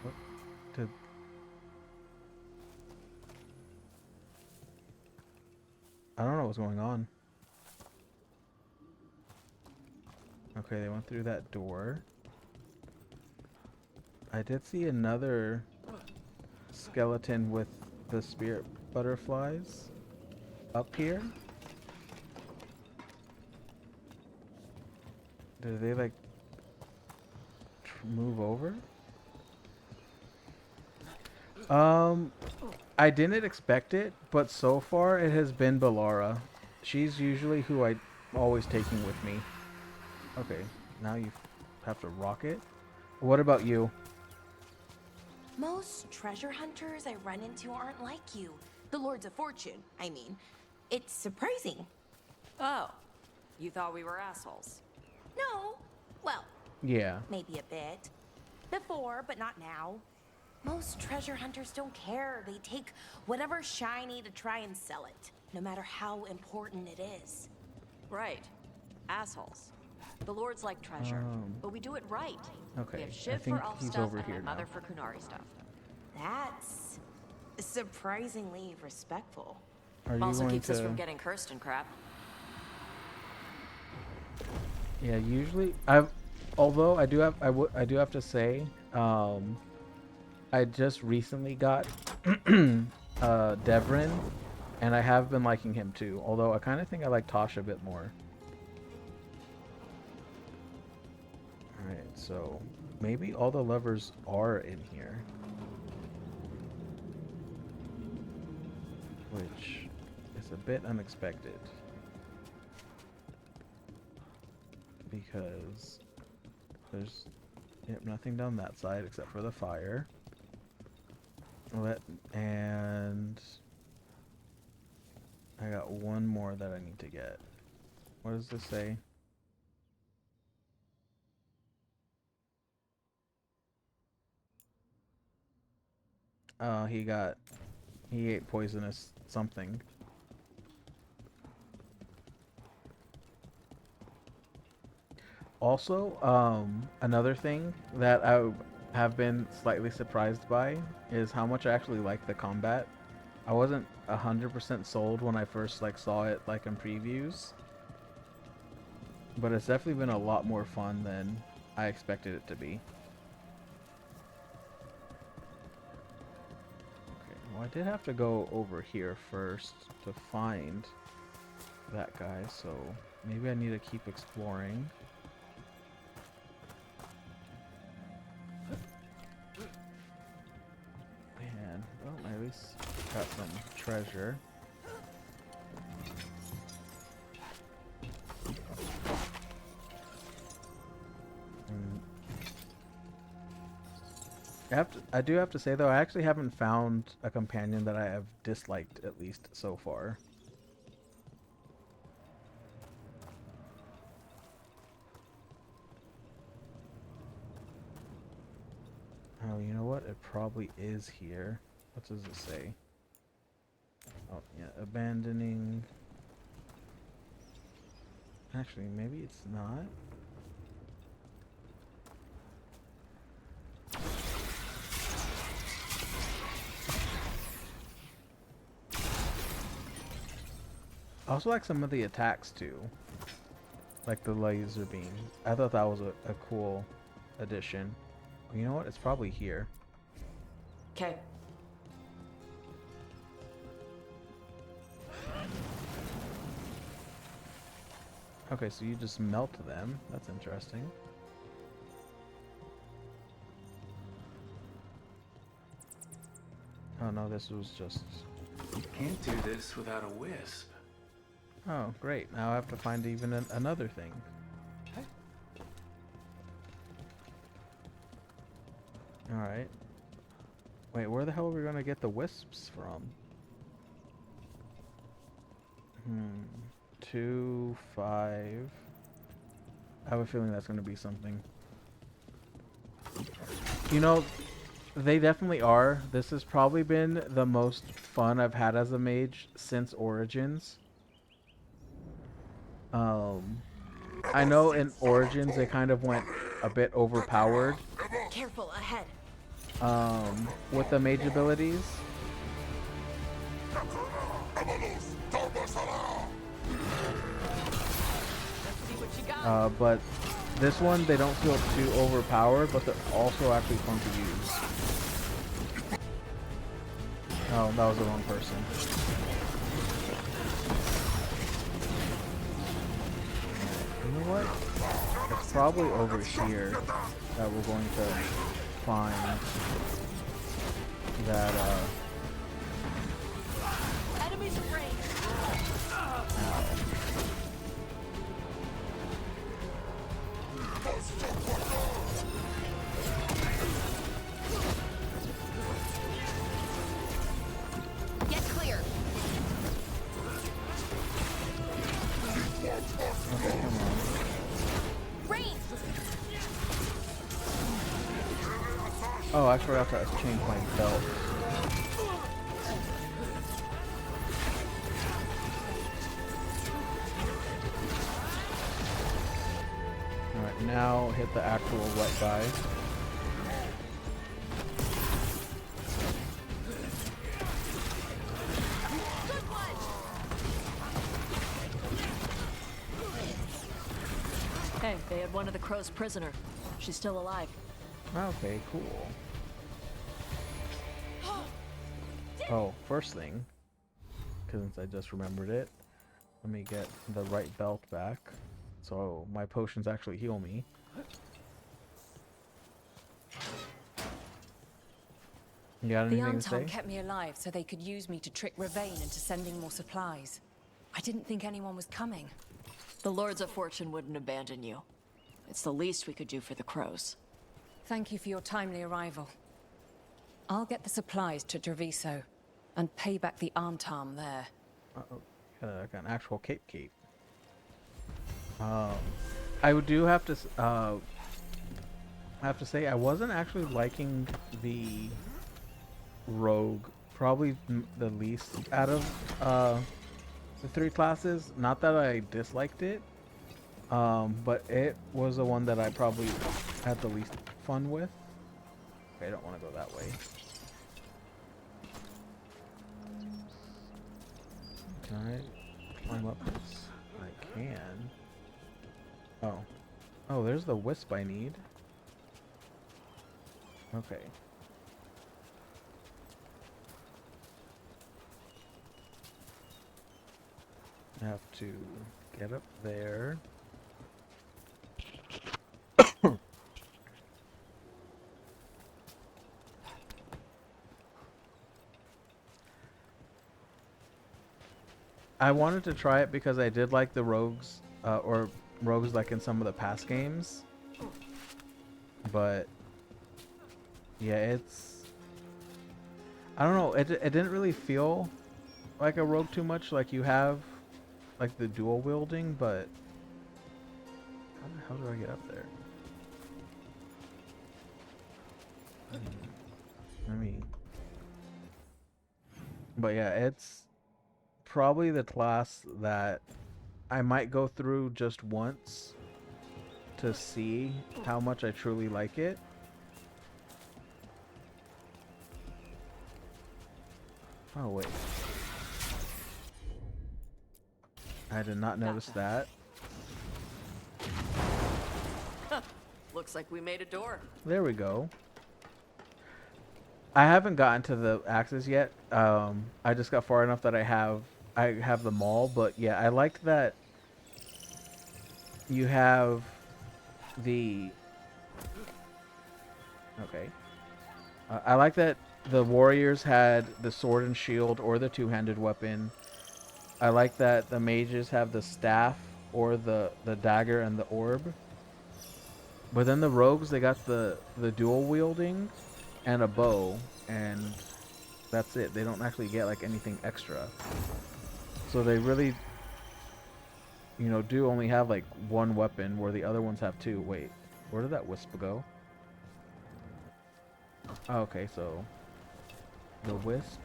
What did... I don't know what's going on. Okay, they went through that door. I did see another skeleton with the spirit butterflies up here. Did they like move over? I didn't expect it, but so far it has been Balara. She's usually who I'm always taking with me. Okay, now you have to rock it. What about you? Most treasure hunters I run into aren't like you. The Lords of Fortune, I mean. It's surprising. Oh, you thought we were assholes. No. Well, Yeah. maybe a bit. Before, but not now. Most treasure hunters don't care. They take whatever's shiny to try and sell it, no matter how important it is. Right. Assholes. The Lords like treasure, but we do it right. Okay, We have I Shiv think for elf he's stuff over and here my mother now. for Kunari stuff. That's surprisingly respectful. Are you Also going keeps us to? from getting cursed and crap. Yeah, usually although I do have to say, I just recently got Devrin, and I have been liking him too. Although I kind of think I like Tosh a bit more. All right, so maybe all the lovers are in here, which is a bit unexpected. Because there's nothing down that side except for the fire. And I got one more that I need to get. What does this say? He ate poisonous something. Also, another thing that I have been slightly surprised by is how much I actually like the combat. I wasn't 100% sold when I first saw it in previews, but it's definitely been a lot more fun than I expected it to be. Okay, well I did have to go over here first to find that guy, so maybe I need to keep exploring. Man, well, I at least got some treasure. I do have to say though, I actually haven't found a companion that I have disliked, at least so far. Oh, you know what? It probably is here. What does it say? Oh, yeah, abandoning. Actually, maybe it's not. I also like some of the attacks too. Like the laser beam. I thought that was a cool addition. You know what? It's probably here. Okay. Okay, so you just melt them. That's interesting. Oh no, this was just... You can't do this without a wisp. Oh, great. Now I have to find even another thing. Alright. Wait, where the hell are we gonna get the wisps from? 2, 5... I have a feeling that's gonna be something. You know, they definitely are. This has probably been the most fun I've had as a mage since Origins. I know in Origins they kind of went a bit overpowered. Careful, ahead. With the mage abilities. Let's see what you got. But This one, they don't feel too overpowered, but they're also actually fun to use. Oh, that was the wrong person. You know what? It's probably over here that we're going to find that, Enemies of range. Get clear. Okay, come on. Range. Oh, I forgot to change my belt. Alright, now hit the actual wet guy. Hey, they had one of the crows prisoner. She's still alive. Okay, cool. Oh, first thing, since I just remembered it, let me get the right belt back, so my potions actually heal me. You got The anything to say? Anton kept me alive so they could use me to trick Ravane into sending more supplies. I didn't think anyone was coming. The Lords of Fortune wouldn't abandon you. It's the least we could do for the crows. Thank you for your timely arrival. I'll get the supplies to Treviso and pay back the Antarm there. Uh-oh, got an actual cape. I do have to say I wasn't actually liking the rogue, probably the least out of the three classes. Not that I disliked it, but it was the one that I probably had the least fun with. Okay, I don't want to go that way. Can I climb up this? I can. Oh. Oh, there's the wisp I need. Okay. I have to get up there. I wanted to try it because I did like the rogues, or rogues like in some of the past games. But yeah, it's, I don't know, it didn't really feel like a rogue too much. Like you have like the dual wielding, but how the hell do I get up there? But yeah, it's probably the class that I might go through just once to see how much I truly like it. Oh wait, I did not notice that. Looks like we made a door. There we go. I haven't gotten to the axes yet. I just got far enough that I have them all. But yeah, I like that you have the. Okay. I like that the warriors had the sword and shield or the two-handed weapon. I like that the mages have the staff or the dagger and the orb. But then the rogues, they got the dual wielding and a bow, and that's it. They don't actually get like anything extra. So they really, you know, do only have like one weapon where the other ones have two. Wait, where did that wisp go? Oh, okay, so the wisp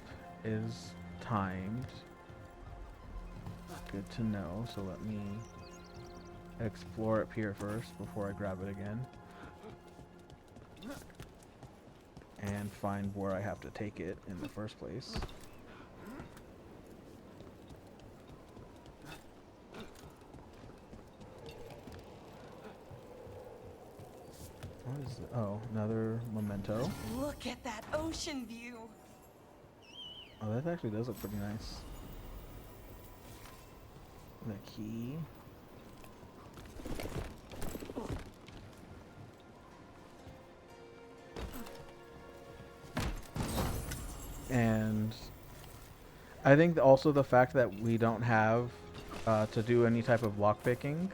is timed. Good to know. So let me explore up here first before I grab it again. And find where I have to take it in the first place. What is it? Oh, another memento. Look at that ocean view. Oh, that actually does look pretty nice. The key. And I think also the fact that we don't have to do any type of lockpicking.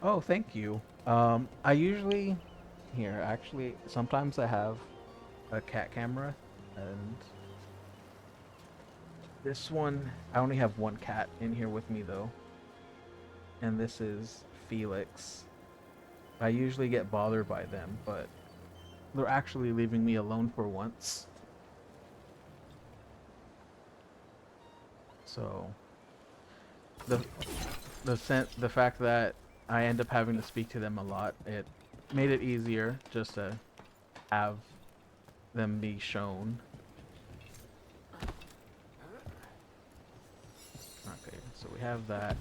Oh, thank you. I usually here actually sometimes I have a cat camera, and this one I only have one cat in here with me though, and this is Felix. I usually get bothered by them, but they're actually leaving me alone for once. So the fact that I end up having to speak to them a lot, it made it easier just to have them be shown. Okay, so we have that.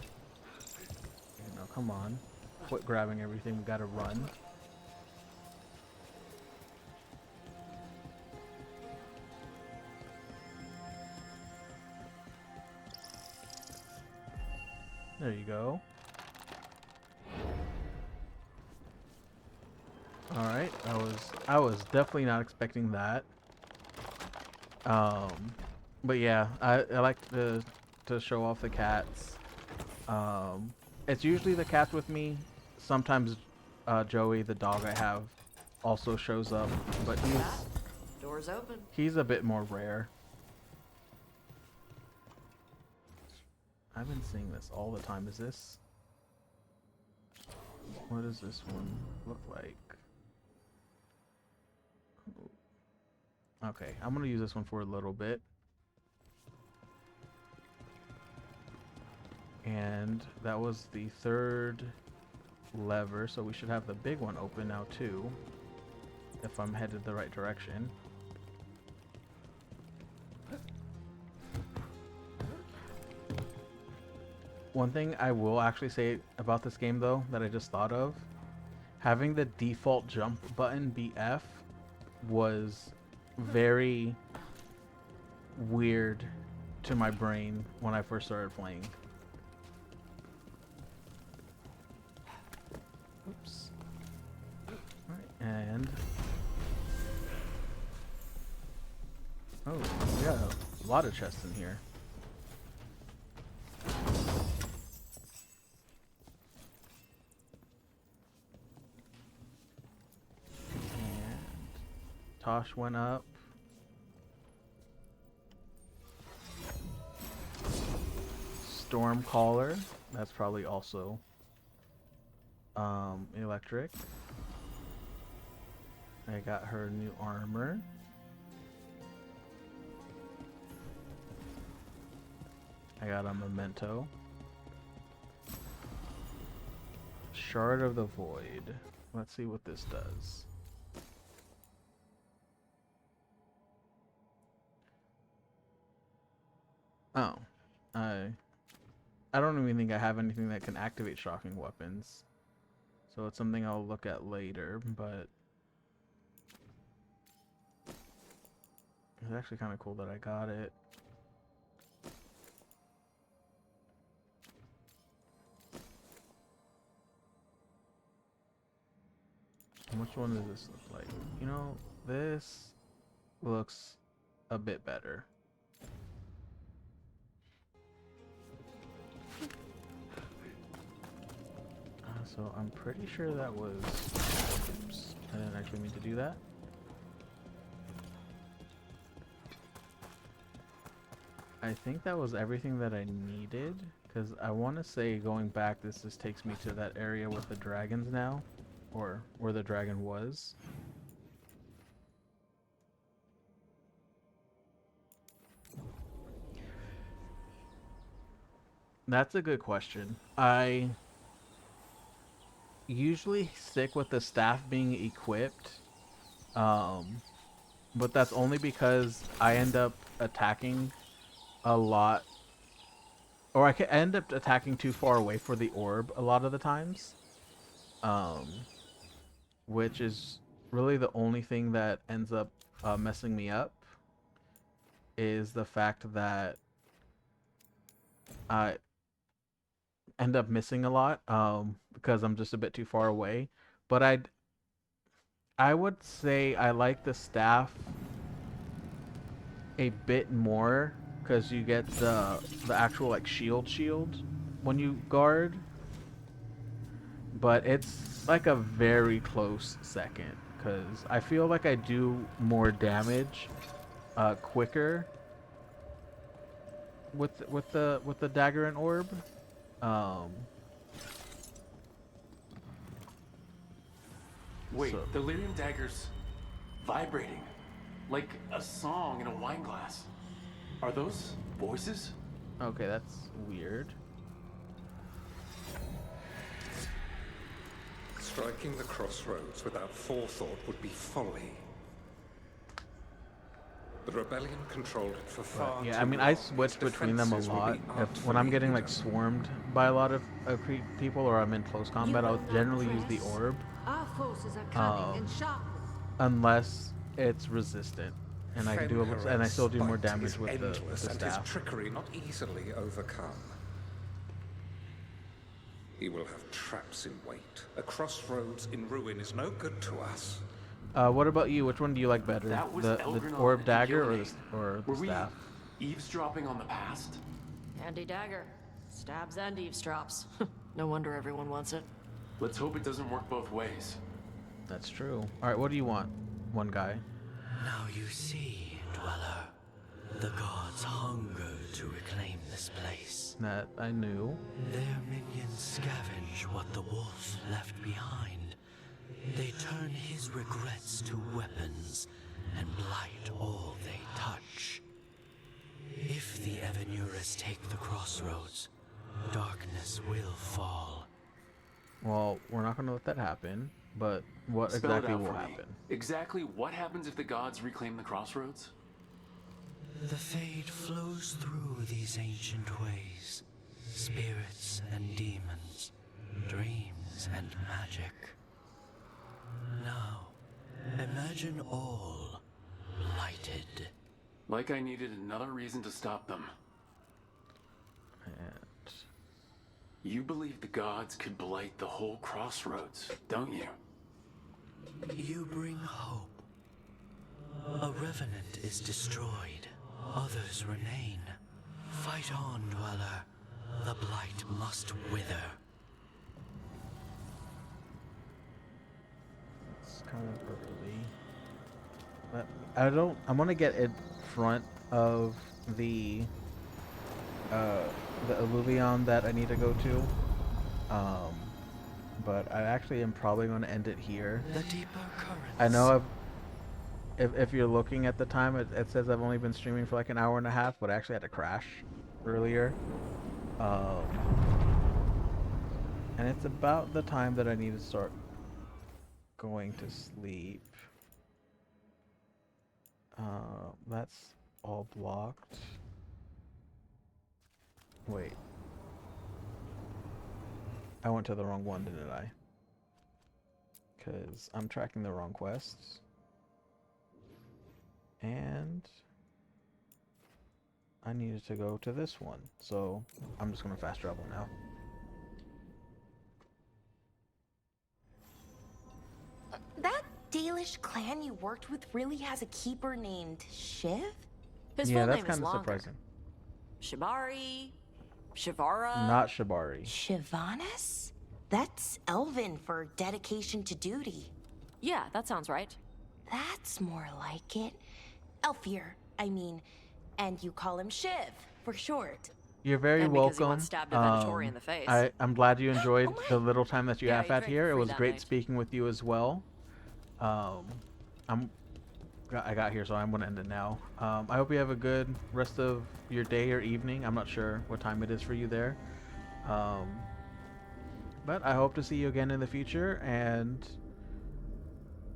You know, come on. Quit grabbing everything, we gotta run. There you go. Alright, I was definitely not expecting that. But yeah, I like to show off the cats. It's usually the cats with me. Sometimes Joey, the dog I have, also shows up, but Doors open. he's a bit more rare. I've been seeing this all the time. Is this... What does this one look like? Okay, I'm gonna use this one for a little bit. And that was the third lever, so we should have the big one open now too, if I'm headed the right direction. One thing I will actually say about this game though, that I just thought of, having the default jump button be F was very weird to my brain when I first started playing. Oops. Alright, and... Oh, we got a lot of chests in here. Tosh went up. Stormcaller. That's probably also electric. I got her new armor. I got a memento. Shard of the Void. Let's see what this does. Oh, I don't even think I have anything that can activate shocking weapons, so it's something I'll look at later, but it's actually kind of cool that I got it. Which one does this look like? You know, this looks a bit better. So I'm pretty sure that was... Oops, I didn't actually mean to do that. I think that was everything that I needed, because I want to say going back, this just takes me to that area with the dragons now, or where the dragon was. That's a good question. I usually stick with the staff being equipped, but that's only because I end up attacking a lot, or I can end up attacking too far away for the orb a lot of the times. which is really the only thing that ends up messing me up, is the fact that I end up missing a lot because I'm just a bit too far away. But I would say I like the staff a bit more because you get the actual like shield when you guard, but it's like a very close second because I feel like I do more damage quicker with the dagger and orb. Wait, So- the lyrium dagger's vibrating, like a song in a wine glass. Are those voices? Okay, that's weird. Striking the crossroads without forethought would be folly. The rebellion controlled it for far Yeah, too I mean, I long. switch Its between them a defenses will lot. be When I'm artfully getting like hidden. swarmed by a lot of people, or I'm in close combat, I'll generally use the orb, Our forces are cunning and sharp. unless it's resistant, and I can do and I still do more Fenrir's damage bite with is the endless and staff. his trickery not easily overcome. He will have traps in wait. A crossroads in ruin is no good to us. What about you? Which one do you like better? That was The Elgrenal orb and dagger Gillian. or the Were we staff? eavesdropping on the past? Handy dagger. Stabs and eavesdrops. No wonder everyone wants it. Let's hope it doesn't work both ways. That's true. All right, what do you want? One guy. Now you see, Dweller, the gods hunger to reclaim this place. That I knew. Their minions scavenge what the wolf left behind. They turn his regrets to weapons and blight all they touch. If the Evanurus take the crossroads, darkness will fall. Well, we're not going to let that happen, but what Spell it exactly out will for me. happen? Exactly what happens if the gods reclaim the crossroads? The fade flows through these ancient ways. Spirits and demons, dreams and magic. Now, imagine all blighted. Like I needed another reason to stop them. And You believe the gods could blight the whole crossroads, don't you? You bring hope. A revenant is destroyed, others remain. Fight on, Dweller. The blight must wither. it's kind of early. But I'm gonna get in front of the Illuvion that I need to go to. But I actually am probably going to end it here. The deeper currents. I know if you're looking at the time, it says I've only been streaming for like an hour and a half, but I actually had to crash earlier. And it's about the time that I need to start going to sleep. That's all blocked. Wait. I went to the wrong one, didn't I? Because I'm tracking the wrong quests. And I needed to go to this one. So I'm just going to fast travel now. That Dalish clan you worked with really has a keeper named Shiv? His Yeah, full that's name is kind of longer. surprising. Shibari, Shivara. Not Shibari. Shivanis? That's Elven for dedication to duty. Yeah, that sounds right. That's more like it. Elfir, I mean. And you call him Shiv, for short. You're very And because he welcome. once stabbed a Venatori in the face. I'm glad you enjoyed my. the little time that you Yeah, have you had drank here. It free was that great night. speaking with you as well. I got here, so I'm gonna end it now. I hope you have a good rest of your day or evening. I'm not sure what time it is for you there. But I hope to see you again in the future, and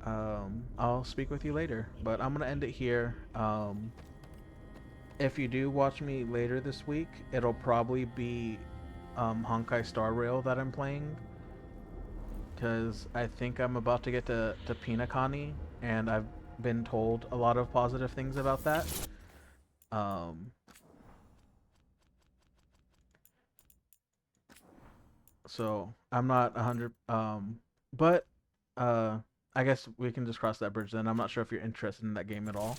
I'll speak with you later. But I'm gonna end it here. If you do watch me later this week, it'll probably be Honkai Star Rail that I'm playing. because I think I'm about to get to Pinakani, and I've been told a lot of positive things about that. So I'm not 100. But I guess we can just cross that bridge then. I'm not sure if you're interested in that game at all.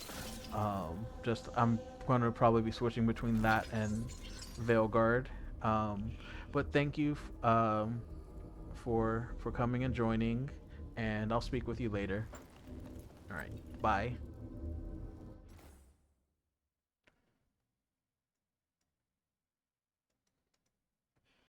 Just I'm going to probably be switching between that and Veilguard. But thank you for coming and joining, and I'll speak with you later. All right, bye.